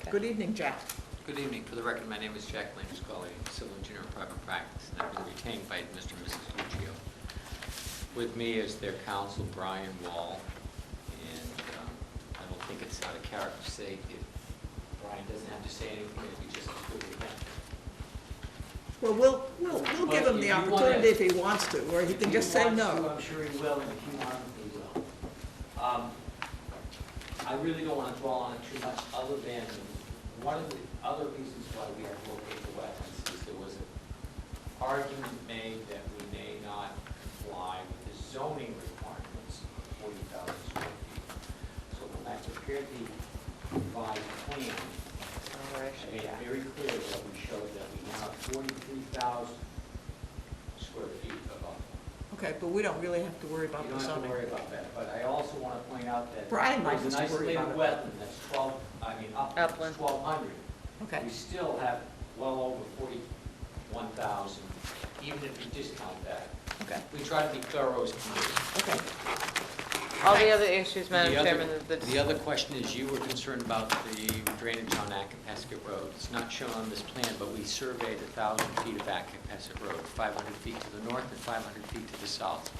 Okay. Good evening, Jack. Good evening. For the record, my name is Jack Lamerscully, civil engineer in private practice, and I've been retained by Mr. and Mrs. Luccio. With me is their counsel, Brian Wall, and I don't think it's out of character to say if Brian doesn't have to say anything, it'd be just as good with him. Well, we'll give him the opportunity if he wants to, or he can just say If he no. wants to, I'm sure he will, and if he wants to, he will. I really don't want to dwell on it too much, other than one of the other reasons why we have to locate the wetlands is there was an argument made that we may not comply with the zoning requirements of 40,000 square feet. So when I prepared the revised plan, I made it very clear that we showed that we now have 43,000 square feet of buffer. Okay, but we don't really have to worry about You the don't have to zoning. worry about that, but I also want to point out that Brian might there's an have to worry isolated about it. wetland that's upland, Upland. it's 1,200. Okay. We still have well over 41,000, even if you discount that. Okay, We try to be thorough as can be. okay. All the other issues, Madam The other- Chairman, The other question is, you were concerned about the drainage on Acapesket Road. It's not shown on this plan, but we surveyed 1,000 feet of Acapesket Road, 500 feet to the north and 500 feet to the south.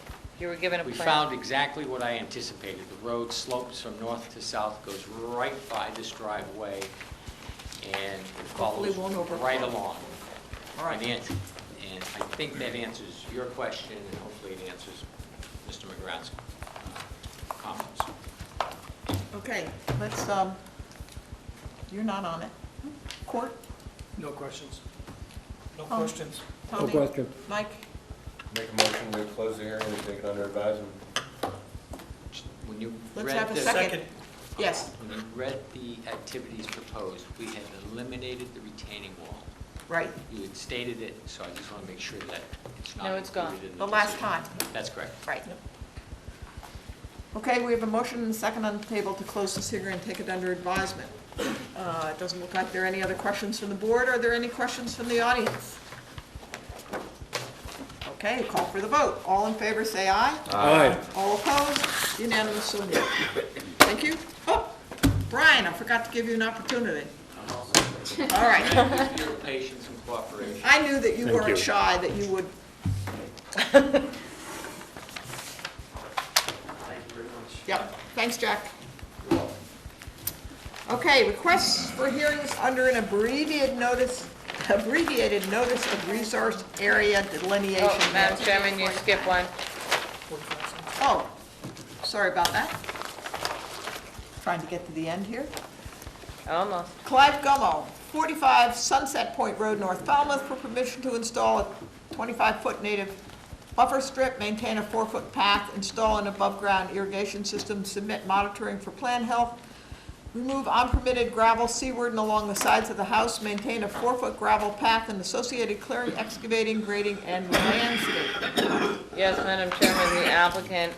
you were given a We plan. found exactly what I anticipated. The road slopes from north to south, goes right by this driveway, and it Hopefully follows won't overflow. right along. All right. And I think that answers your question, and hopefully it answers Mr. McGrath's comments. Okay, let's, you're not on it. Court? No questions. No Oh. questions. No Tommy? question. Mike? Make a motion to close the hearing and take it under advisement. When you Let's read have a the- second. Yes, When you read the activities proposed, we had eliminated the retaining wall. right, You had stated it, so I just want to make sure that it's not No, it's gone. included in the the last decision. time, That's correct. right. Okay, we have a motion and a second on the table to close this hearing and take it under advisement. It doesn't look like there are any other questions from the board. Are there any questions from the audience? Okay, call for the vote. All in favor, say aye. Aye. All opposed? Unanimous, so moved. Thank you. Oh, Brian, I forgot to give you an opportunity. All right. Thank you for your patience and cooperation. I knew that you Thank weren't you. shy, that you would. Thank you very much. Yep, thanks, Jack. Okay, requests for hearings under an abbreviated notice of resource area delineation. Oh, Madam Chairman, you skipped one. Oh, sorry about that. Trying to get to the end here. Almost. Clive Gummo, 45 Sunset Point Road, North Falmouth, for permission to install a 25-foot native buffer strip, maintain a 4-foot path, install an above-ground irrigation system, submit monitoring for plant health, remove unpermitted gravel seaward and along the sides of the house, maintain a 4-foot gravel path and associated clearing, excavating, grading, and landscaping. Yes, Madam Chairman, the applicant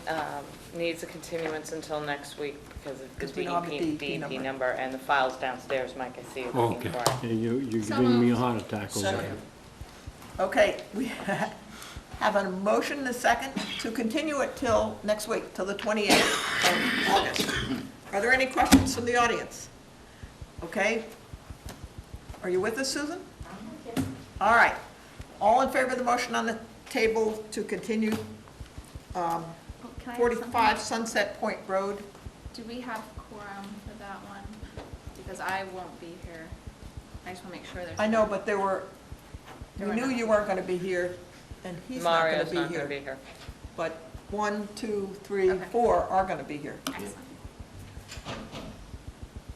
needs a continuance until next week because of Because the we don't have the DEP number. number and the file's downstairs, Mike, I see it looking Okay. for it. Yeah, you're So giving me a moved. heart attack over Second. here. Okay, we have a motion and a second to continue it till next week, till the 28th of August. Are there any questions from the audience? Okay. Are you with us, Susan? All right. All in favor of the motion on the table to continue Oh, can I ask 45 something? Sunset Point Road? Do we have quorum for that one? Because I won't be here. I just want to make sure there's. I know, but we There knew were you weren't going to be here, and he's not going Mario's to not be going to here. be here. But 1, 2, 3, Okay. 4 are going to be here. Excellent.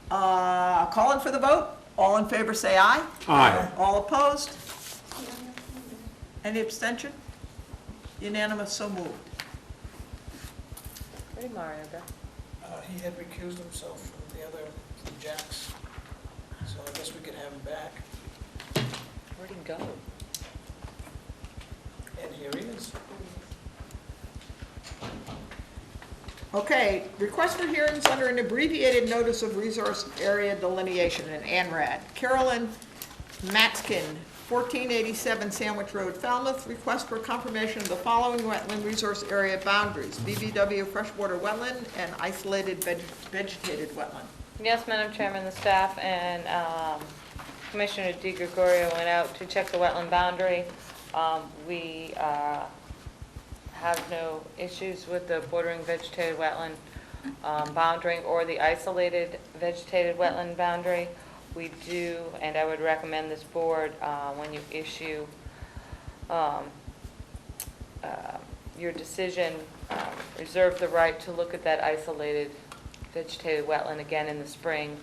Calling for the vote. All in favor, say aye. Aye. All opposed? Any abstention? Unanimous, so moved. Where did Mario go? He had recused himself from the other, from Jack's, so I guess we could have him back. Where'd he go? And here he is. Okay, request for hearings under an abbreviated notice of resource area delineation, an ANRAD. Carolyn Matskin, 1487 Sandwich Road, Falmouth, request for confirmation of the following wetland resource area boundaries: BVW freshwater wetland and isolated vegetated wetland. Yes, Madam Chairman, the staff and Commissioner Di Gregorio went out to check the wetland boundary. We have no issues with the bordering vegetated wetland boundary or the isolated vegetated wetland boundary. We do, and I would recommend this board, when you issue your decision, reserve the right to look at that isolated vegetated wetland again in the spring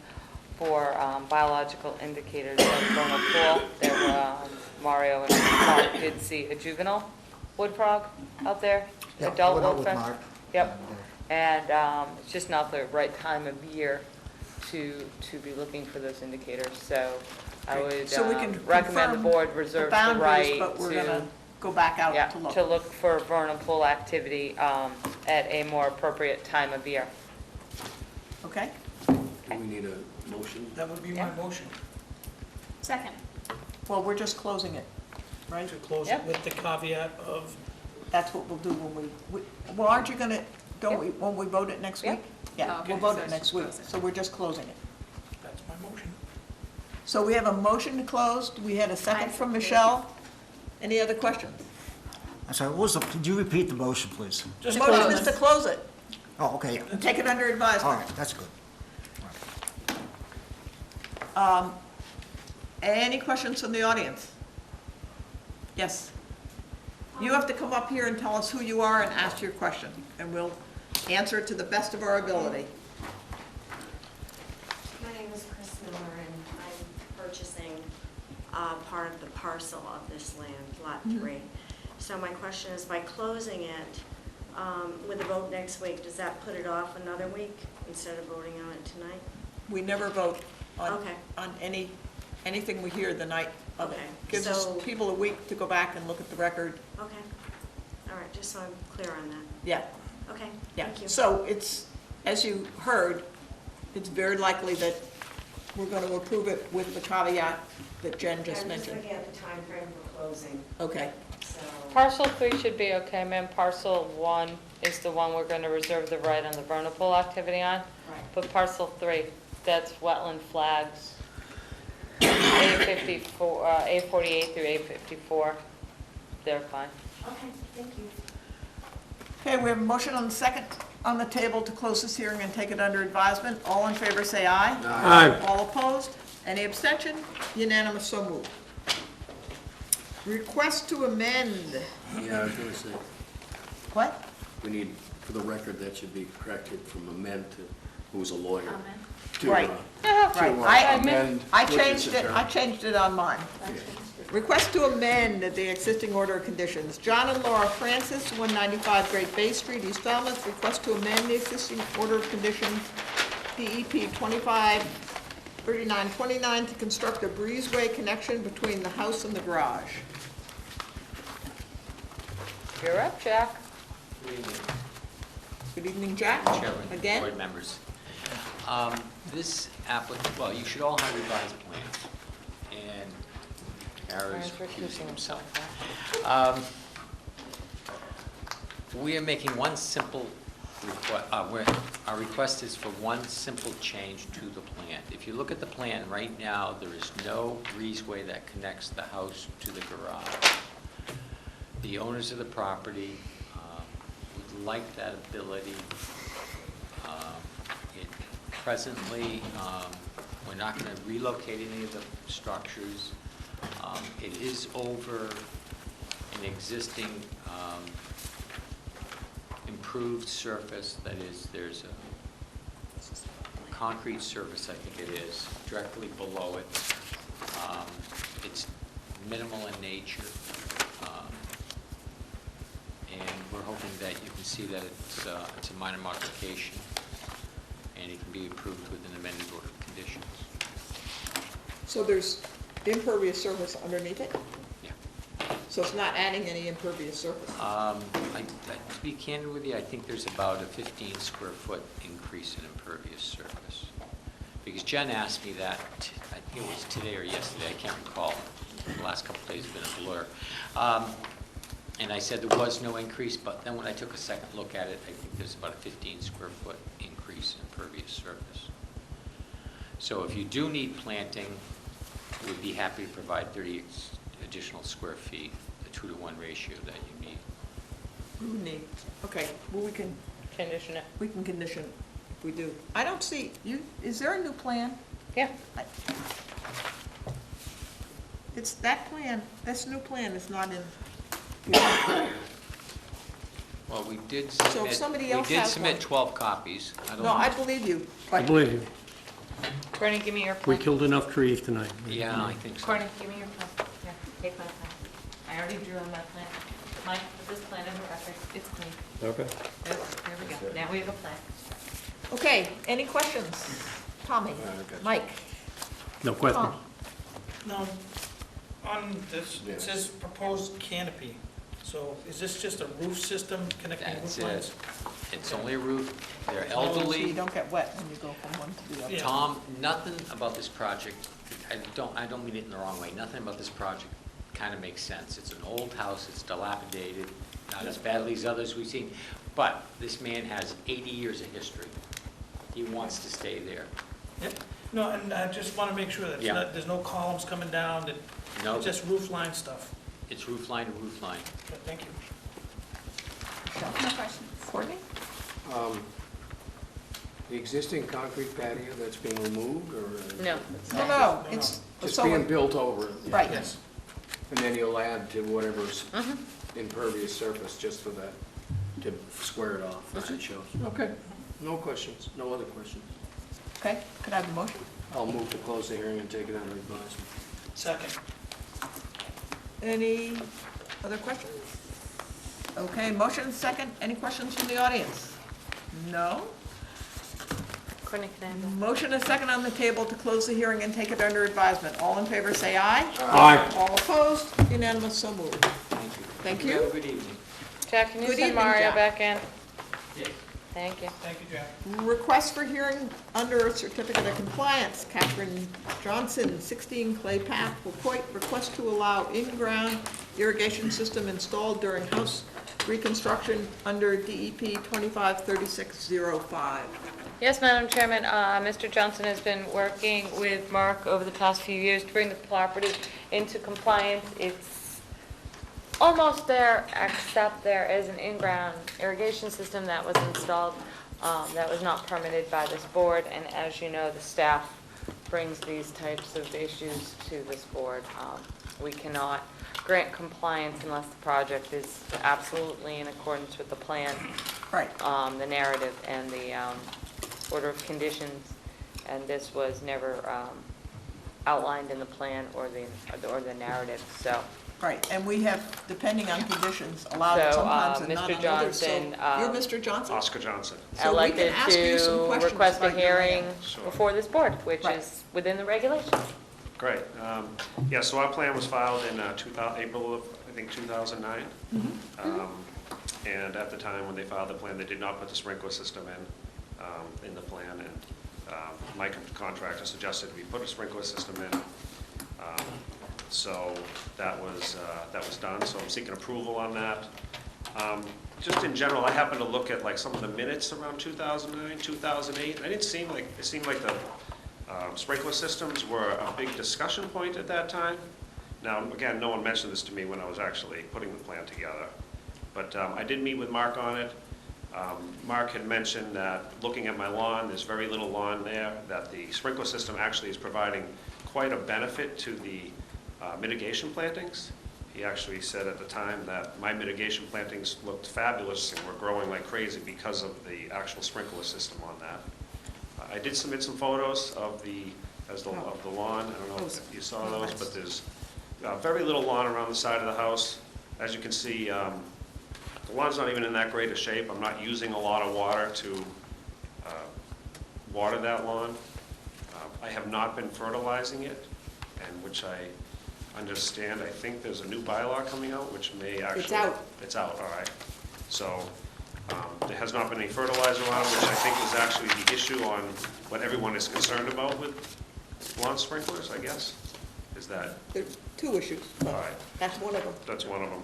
for biological indicators of vernal pool. There were, Mario and Mark did see a juvenile wood frog out there, Yeah, I adult went out wood with frog. Mark. Yep, and it's just not the right time of year to be looking for those indicators, so I would So we can recommend the confirm board the reserve the boundaries, right but we're going to, to go back out yeah, to look. to look for vernal pool activity at a more appropriate time of year. Okay? Do we need a motion? That would be my Yeah. motion. Second. Well, we're just closing it, right? To close it Yep. with the caveat of, That's what we'll do when well, aren't you gonna, won't we vote it next Yep. week? Yeah, Okay, we'll vote so it it's next just week, close it. so we're just closing it. that's my motion. So we have a motion to close, we had a second I from support. Michelle. Any other questions? I'm sorry, what was could you repeat the motion, please? The motion is to close it Oh, okay, and take it under all advisement. right, that's good. Any questions from the audience? Yes. You have to come up here and tell us who you are and ask your question, and we'll answer it to the best of our ability. My name is Chris Miller, and I'm purchasing part of the parcel of this land, Lot 3. So my question is, by closing it, with a vote next week, does that put it off another week instead of voting on it tonight? We never vote on, Okay. on anything we hear the night of it. Okay, Gives us so- people a week to go back and look at the record. Okay. All right, just so I'm clear on that. Yeah, Okay, yeah. thank you. So it's, as you heard, it's very likely that we're going to approve it with the caveat that Jen just I'm just mentioned. looking at the time frame for closing, Okay, so. Parcel 3 should be okay, ma'am. Parcel 1 is the one we're going to reserve the right on the vernal pool activity on. Right. But parcel 3, that's wetland flags, A54, A48 through A54, they're fine. Okay, thank you. okay, we have a motion on the second on the table to close this hearing and take it under advisement. All in favor, say aye. Aye. All opposed? Any abstention? Unanimous, so moved. Request to amend. Yeah, I was gonna say, What? we need, for the record, that should be corrected from amend to, who's a lawyer. Amen. To, Right. to, Right. amend. I with changed this it, I attorney. changed it on mine. Request to amend the existing order of conditions. John and Laura Francis, 195 Great Bay Street, East Falmouth, request to amend the existing order of conditions, DEP 253929, to construct a breezeway connection between the house and the garage. You're up, Jack. Good evening, Good evening, Jack. Chairman, Again? board members. This applicant, well, you should all have revised plans, and Aaron's recusing himself. We are making one simple request, our request is for one simple change to the plan. If you look at the plan, right now, there is no breezeway that connects the house to the garage. The owners of the property would like that ability. Presently, we're not going to relocate any of the structures. It is over an existing improved surface, that is, there's a concrete surface, I think it is, directly below it. It's minimal in nature. And we're hoping that you can see that it's a minor modification, and it can be approved with an amended order of conditions. So there's impervious surface underneath it? Yeah. So it's not adding any impervious surface? To be candid with you, I think there's about a 15 square foot increase in impervious surface. Because Jen asked me that, I think it was today or yesterday, I can't recall. The last couple of days have been a blur. And I said there was no increase, but then when I took a second look at it, I think there's about a 15 square foot increase in impervious surface. So if you do need planting, we'd be happy to provide 30 additional square feet, the 2-to-1 ratio that you need. We need, okay, well, we can Condition it. condition if we do. I don't see, is there a new plan? Yeah. It's that plan, this new plan is not in. Well, we did So if somebody else has one- 12 copies. I don't No, I know. believe you, I but believe you. Courtney, give me your We pen. killed enough trees tonight. Yeah, I think so. Courtney, give me your pen. Here, take my pen. I already drew on my plan. Mike, put this plan in the record. It's clean. Okay. There we go. Now we have a plan. okay, any questions? Tommy, got you. Mike? No question. Tom? no, on this, it Yes. says proposed canopy. So is this just a roof system connecting That's roof lines? it. It's only a roof. They're So you elderly. don't get wet when you go from one to the other. Yeah. Tom, nothing about this project I don't mean it in the wrong way, nothing about this project kind of makes sense. It's an old house, it's dilapidated, not as badly as others we've seen, but this man has 80 years of history. He wants to stay there. Yep. No, and I just want to make sure that it's Yeah. not, there's no columns coming down, that No, it's just roof line stuff. it's roof line to roof line. Good, thank you. No questions. Courtney? The existing concrete patio that's being removed, or? No. No, it's, It's so, being built over it? Right. Yes. And then you'll add to whatever's Mhm. impervious surface just for that, to square it off, as it shows. Okay, no questions, no other questions. okay, could I have a motion? I'll move to close the hearing and take it under advisement. Second. Any other questions? Okay, motion second. Any questions from the audience? No? Courtney, can I have that? Motion is second on the table to close the hearing and take it under advisement. All in favor, say aye. Aye. All opposed? Unanimous, so moved. Thank you. Thank Have you. a good evening. Jack, can you Good send evening, Mario Jack. back in? Yes. Thank you. Thank you, Jack. Request for hearing under a certificate of compliance. Catherine Johnson, 16 Clay Path, Wacoit, request to allow in-ground irrigation system installed during house reconstruction under DEP 253605. Yes, Madam Chairman, Mr. Johnson has been working with Mark over the past few years to bring the property into compliance. It's almost there, except there is an in-ground irrigation system that was installed that was not permitted by this board, and as you know, the staff brings these types of issues to this board. We cannot grant compliance unless the project is absolutely in accordance with the plan, Right. the narrative, and the order of conditions, and this was never outlined in the plan or the narrative, so. Right, and we have, depending on conditions, allowed it So, sometimes and not Mr. on others. So, Johnson, you're Mr. Johnson? Oscar Johnson. So we can Elected ask you some to questions request a about your hearing land. Sure. before this board, which Right. is within the regulations. Great. Yeah, so our plan was filed in April of, I think, 2009. And at the time when they filed the plan, they did not put the sprinkler system in the plan. And my contractor suggested we put a sprinkler system in. So that was done, so I'm seeking approval on that. Just in general, I happened to look at like some of the minutes around 2009, 2008. It seemed like the sprinkler systems were a big discussion point at that time. Now, again, no one mentioned this to me when I was actually putting the plan together. But I did meet with Mark on it. Mark had mentioned that looking at my lawn, there's very little lawn there, that the sprinkler system actually is providing quite a benefit to the mitigation plantings. He actually said at the time that my mitigation plantings looked fabulous and were growing like crazy because of the actual sprinkler system on that. I did submit some photos of the lawn. I don't know if you saw those, but there's very little lawn around the side of the house. As you can see, the lawn's not even in that great a shape. I'm not using a lot of water to water that lawn. I have not been fertilizing it, and which I understand, I think there's a new bylaw coming out, which may actually... It's out. It's out, all right. So there has not been any fertilizer on it, which I think is actually the issue on what everyone is concerned about with lawn sprinklers, I guess, is that... There's two issues, All but right. that's one of them. That's one of them.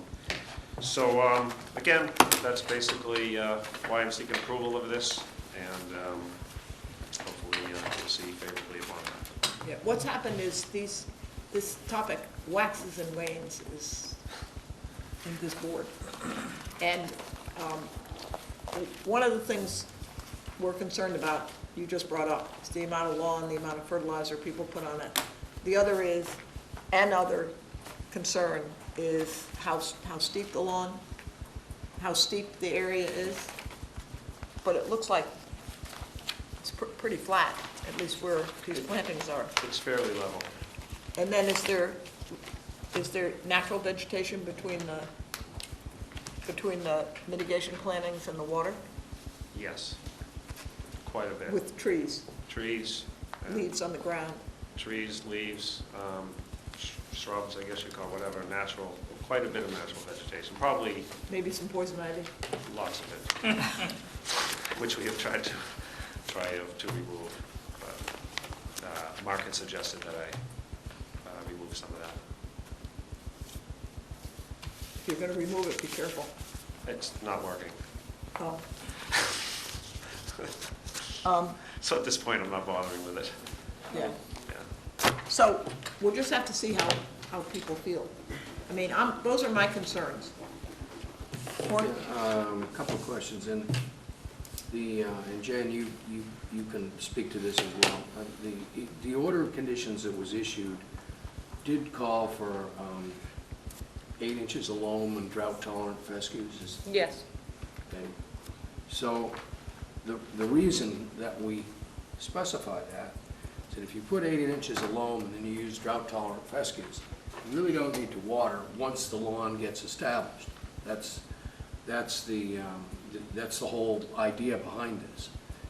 So, again, that's basically why I'm seeking approval of this, and hopefully we'll see favorably upon that. Yeah, what's happened is this topic waxes and wanes is in this board. And one of the things we're concerned about, you just brought up, is the amount of lawn, the amount of fertilizer people put on it. The other is, another concern is how steep the lawn, how steep the area is. But it looks like it's pretty flat, at least where these plantings are. It's fairly level. And then is there natural vegetation between the mitigation plantings and the water? Yes, quite a bit. With trees, Trees. leaves on the ground? Trees, leaves, shrubs, I guess you call it, whatever, natural, quite a bit of natural vegetation, probably Maybe some poison ivy? lots of it, which we have tried to remove. But Mark had suggested that I If you're gonna remove it, be careful. It's not working. Oh. So at this point, I'm not bothering with it. Yeah. Yeah. So we'll just have to see how people feel. I mean, those are my concerns. Point? A couple of questions, and and Jen, you can speak to this as well. The order of conditions that was issued did call for 8 inches of loam and drought-tolerant fescues. Yes. Okay. So the reason that we specify that is that if you put 8 inches of loam and then you use drought-tolerant fescues, you really don't need to water once the lawn gets established. That's the whole idea behind this,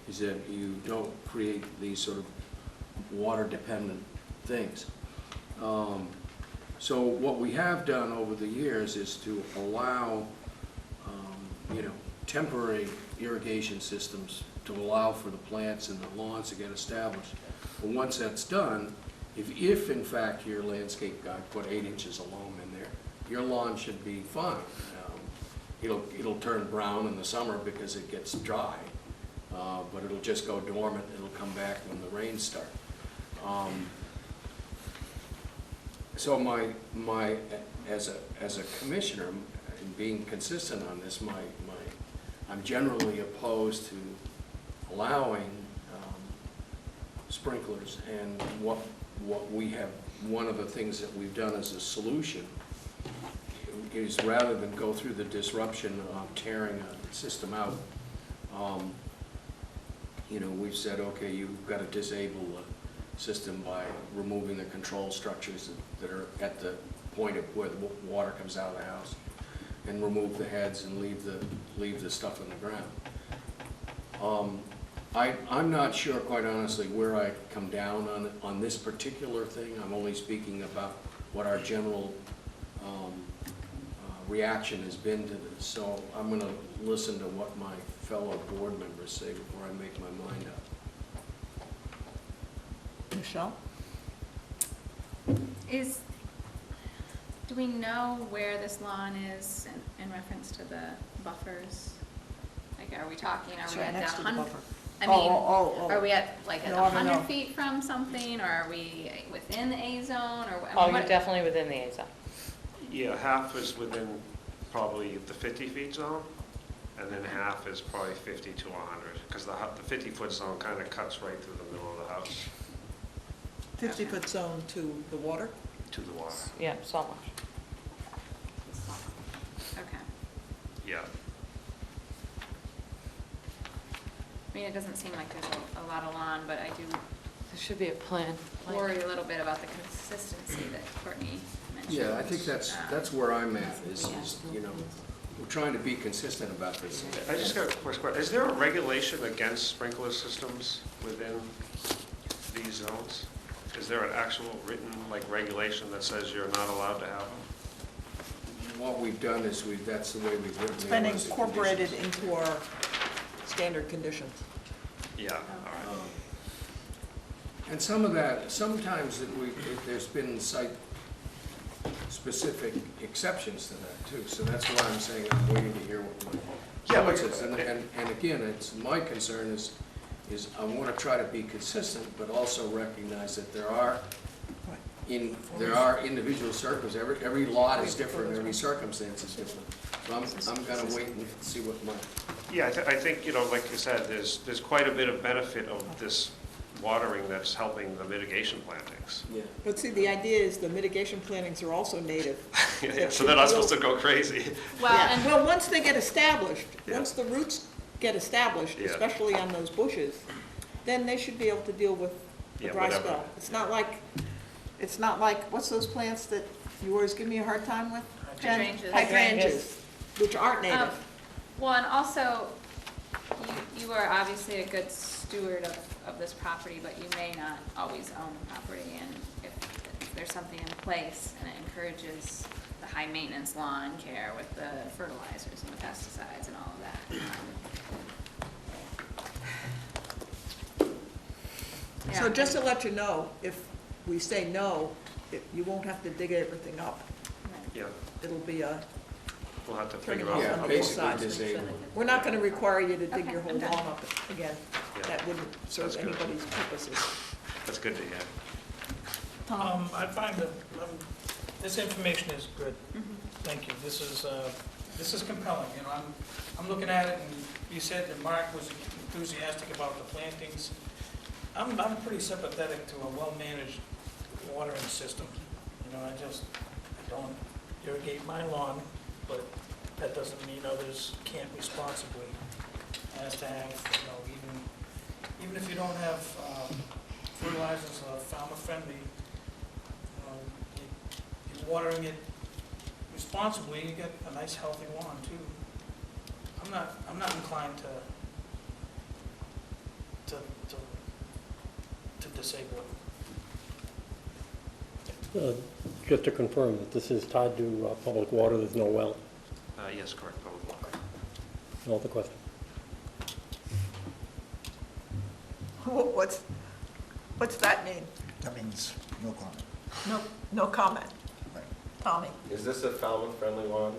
is that you don't create these sort of water-dependent things. So what we have done over the years is to allow, temporary irrigation systems to allow for the plants and the lawns to get established. But once that's done, if in fact your landscape guy put 8 inches of loam in there, your lawn should be fine. It'll turn brown in the summer because it gets dry, but it'll just go dormant. It'll come back when the rains start. So as a commissioner, and being consistent on this, I'm generally opposed to allowing sprinklers. And what we have, one of the things that we've done as a solution is, rather than go through the disruption of tearing a system out, we've said, okay, you've got to disable the system by removing the control structures that are at the point of where the water comes out of the house, and remove the heads and leave the stuff on the ground. I'm not sure, quite honestly, where I come down on this particular thing. I'm only speaking about what our general reaction has been to this. So I'm going to listen to what my fellow board members say before I make my mind up. Michelle? Do we know where this lawn is in reference to the buffers? Like, are we talking, are we at next to the 100? buffer. I mean, Oh. are we at like No, I don't 100 know. feet from something, or are we within the A zone, or? I mean, Oh, what- you're definitely within the A zone. Yeah, half is within probably the 50 feet zone, and then half is probably 50 to 100, because the 50-foot zone kind of cuts right through the middle of the house 50-foot zone to the water? to the water. Yeah, so much. Okay. Yeah. I mean, it doesn't seem like there's a lot of lawn, but I do There should be a plan. worry a little bit about the consistency that Courtney mentioned. Yeah, I think that's where I'm at, is we're trying to be consistent about this. I just got a quick question. Is there a regulation against sprinkler systems within these zones? Is there an actual written, regulation that says you're not allowed to have them? What we've done is that's the way we've written It's the been orders and incorporated conditions. into our standard conditions. Yeah, all right. And some of that, sometimes there's been site-specific exceptions to that too, so that's why I'm saying I'm waiting to hear what my says. And again, it's, my concern is I want to try to be consistent, but also recognize that there are individual circumstances. Every lot is different, every circumstance is different. So I'm going to wait and see what my... Yeah, I think, like you said, there's quite a bit of benefit of this watering that's helping the mitigation plantings. Yeah. But see, the idea is the mitigation plantings are also native. Yeah, so they're not supposed to go crazy. Well, Yeah. and Well, once they get established, Yeah. once the roots get established, Yeah. especially on those bushes, then they should be able to deal with the Yeah, dry whatever. spell. It's not like, what's those plants that you always give me a hard time with? Jen? Hydrangeas. Hydrangeas, which aren't Um, native. well, and also, you are obviously a good steward of this property, but you may not always own the property, and if there's something in place and it encourages the high maintenance lawn care with the fertilizers and the pesticides and all of that. So Yeah. just to let you know, if we say no, you won't have to dig everything up. Yeah. It'll be a we'll have to turning figure off Yeah, on out. both basically sides. disabled. We're not gonna require you to dig Okay, your whole I'm done. lawn up again. Yeah. That wouldn't serve That's good. anybody's purposes. That's good to hear. Tom? I find that, this information is good. Thank you. This is compelling, you know, I'm looking at it, and you said that Mark was enthusiastic about the plantings. I'm pretty sympathetic to a well-managed watering system. You know, I don't irrigate my lawn, but that doesn't mean others can't responsibly. It has to have, you know, even if you don't have fertilizers Falmouth friendly, you know, you're watering it responsibly, you get a nice healthy lawn too. I'm not inclined to disable it. Just to confirm that this is tied to public water, there's no well. Yes, correct, public water. No other question? What's that mean? That means no comment. No comment. Right. Tommy? Is this a Falmouth-friendly lawn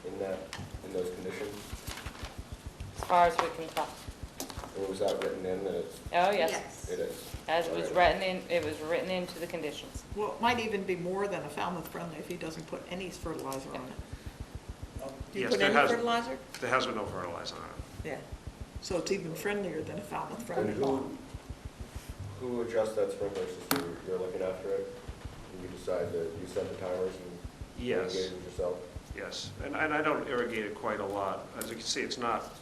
in those conditions? As far as we can tell. Or was that written in that it's, Oh, yes. it is? As it was written in, it was written into the conditions. Well, it might even be more than a Falmouth friendly if he doesn't put any fertilizer on it. Do you Yes, put there any has- fertilizer? There has been no fertilizer on it. Yeah. So it's even friendlier than a Falmouth friendly And lawn. who adjusts that sprinkler system? You're looking after it? And you decide that you set the timers and you Yes. engage with yourself? Yes, and I don't irrigate it quite a lot. As you can see, it's not,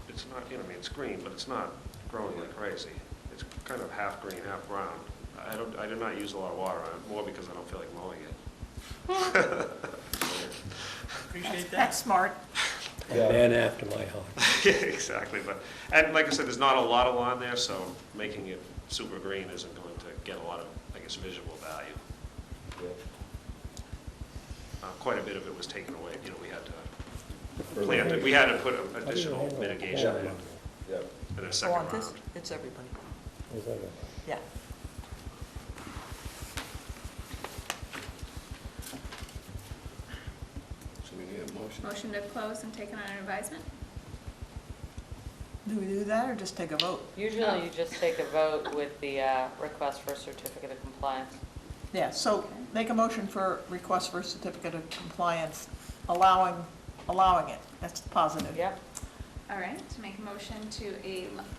you know, I mean, it's green, but it's not growing like crazy. It's kind of half green, half brown. I do not use a lot of water on it, more because I don't feel like mowing it. Appreciate that. That's smart. A Yeah. man after my heart. Yeah, exactly, and like I said, there's not a lot of lawn there, so making it super green isn't going to get a lot of, I guess, visual value. Yeah. Quite a bit of it was taken away, you know, we had to plant it, we had to put additional mitigation in, Yeah. in a Go second on, this, round. it's everybody. Is that it? Yeah. So we need a motion. Motion to close and take it under advisement? Do we do that or just take a vote? Usually you just take a vote with the request for a certificate of compliance. Yeah, so make a motion for request for certificate of compliance, allowing it. That's positive. Yep. All right, to make a motion to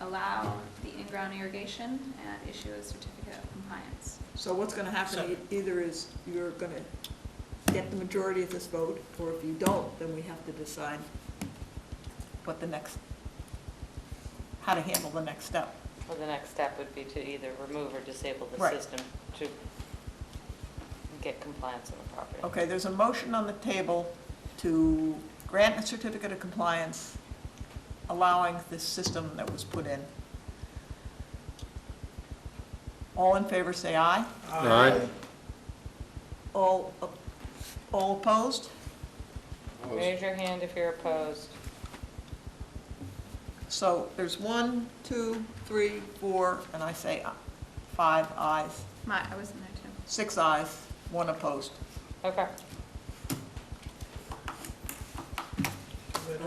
allow the in-ground irrigation and issue a certificate of compliance. So what's gonna happen either is you're gonna get the majority of this vote, or if you don't, then we have to decide what the next, how to handle the next step. Well, the next step would be to either remove or disable the Right. system to get compliance on the property. Okay, there's a motion on the table to grant a certificate of compliance, allowing this system that was put in. All in favor, say aye. Aye. All opposed? Raise your hand if you're opposed. So there's 1, 2, 3, 4, and I say 5 ayes, I was in there too. 6 ayes, 1 opposed. Okay.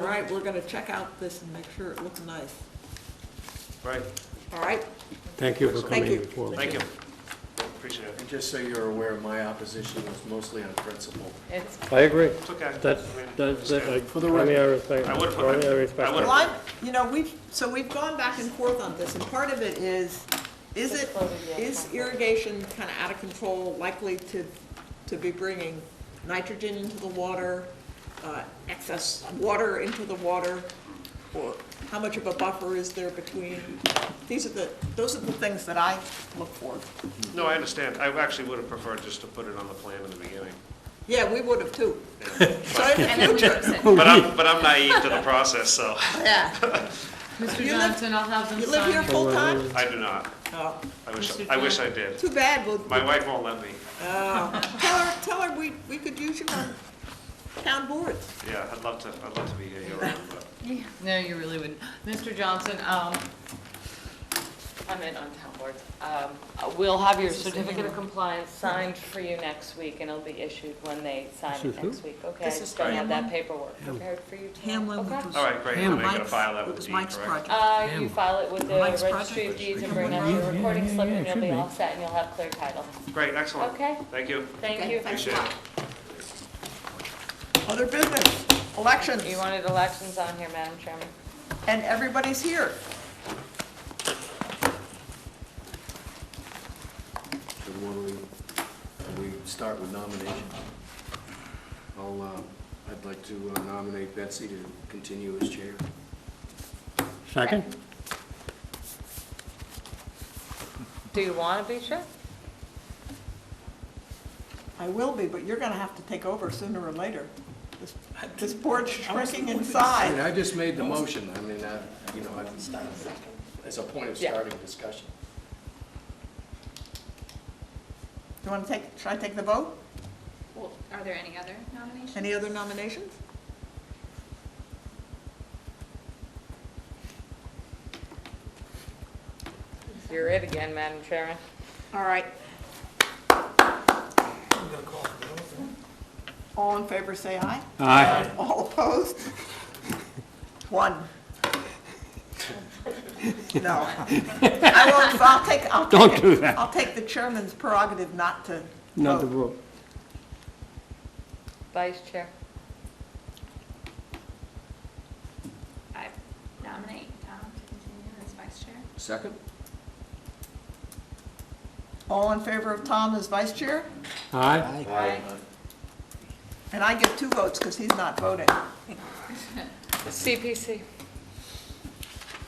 All right, we're gonna check out this and make sure it looks nice. Right, All right? Thank you for Thank coming you. before. thank you. Appreciate it. And just so you're aware, my opposition was mostly on principle. It's, I agree. It's okay. That's, I mean, that's, understand. for the record. I respect. I would've put- I respect. I would've- Well, we've gone back and forth on this, and part of it is irrigation kind of out of control, likely to be bringing nitrogen into the water, excess water into the water, or how much of a buffer is there between? Those are the things that I look for. No, I understand. I actually would have preferred just to put it on the plan in the beginning. Yeah, we would have too. Yeah. So in the And then we future, fix it. But I'm naive to the process, so yeah. Mr. You live- Johnson, I'll have them You live here sign. full-time? I do not. Oh, I wish I did. too bad. My wife won't let me. Tell her we could use you on town boards. Yeah, I'd love to be here year round, but No, you really wouldn't. Mr. Johnson, comment on town boards. We'll have your certificate of compliance signed for you next week, and it'll be issued when they sign This it is who? next week, okay? I This is just don't have that Hamlin. paperwork prepared for you tonight. Hamlin, Okay. which was All right, great, and I'm gonna Mike's- file that it with was the Mike's deed, correct? project. You file it with the Mike's registry of project? deeds and bring us your recording slip, and you'll be all set, and you'll have clear title. Great, excellent. Okay. Thank you. Thank Okay, you. thanks a Appreciate lot. it. Other business, elections, You wanted elections on here, Madam Chairman? and everybody's here. So we start with nomination. I'd like to nominate Betsy to continue as chair. Second? Do you want to be chair? I will be, but you're gonna have to take over sooner or later. This board's shrinking in size. I just made the motion, I mean, as a point of Yeah. starting discussion. You wanna should I take the vote? Well, are there any other nominations? Any other nominations? You're it again, Madam Chairman. All right. All in favor, say aye. Aye. All opposed? One. No. I won't, I'll take Don't it. do that. I'll take the chairman's prerogative not to Not the vote. vote. Vice Chair. I nominate Tom to continue as vice chair. Second? All in favor of Tom as vice chair? Aye. Aye. And I get 2 votes because he's not voting. CPC.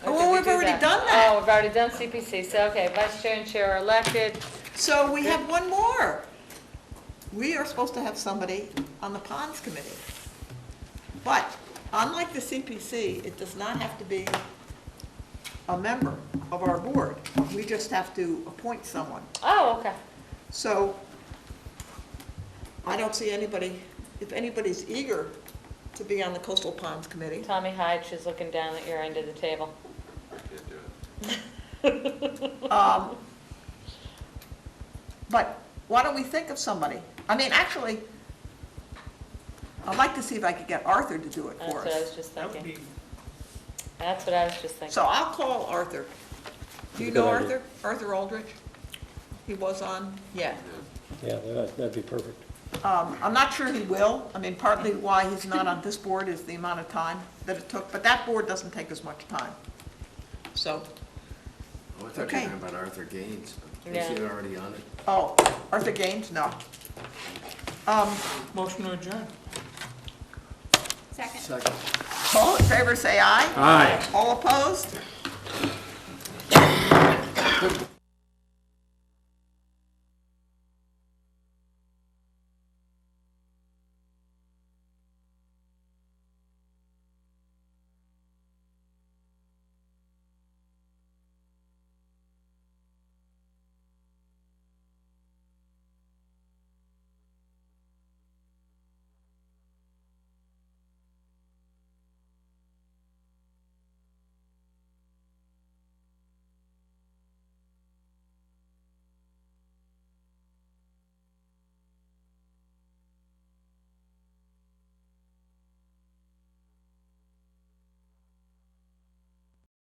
Oh, Or did we we've do already done that. Oh, we've already done CPC, so, okay, vice chair and chair are elected. So we have one more. We are supposed to have somebody on the ponds committee. But unlike the CPC, it does not have to be a member of our board. We just have to appoint someone. Oh, okay. So I don't see anybody, if anybody's eager to be on the coastal ponds committee. Tommy Hyde, she's looking down at your end of the table. But why don't we think of somebody? I mean, actually, I'd like to see if I could get Arthur to do it That's for what I was us. just That would thinking. be, That's what I was just thinking. So I'll call Arthur. Do you Good know idea. Arthur? Arthur Aldrich? He was on, yeah. Yeah, that'd be perfect. I'm not sure he will. I mean, partly why he's not on this board is the amount of time that it took, but that board doesn't take as much time. So, Oh, I thought you Okay. were about Arthur Gaines, but Yeah. is he already on it? oh, Arthur Gaines, no. motion to adjourn. Second. Second. All in favor, say aye. Aye. All opposed?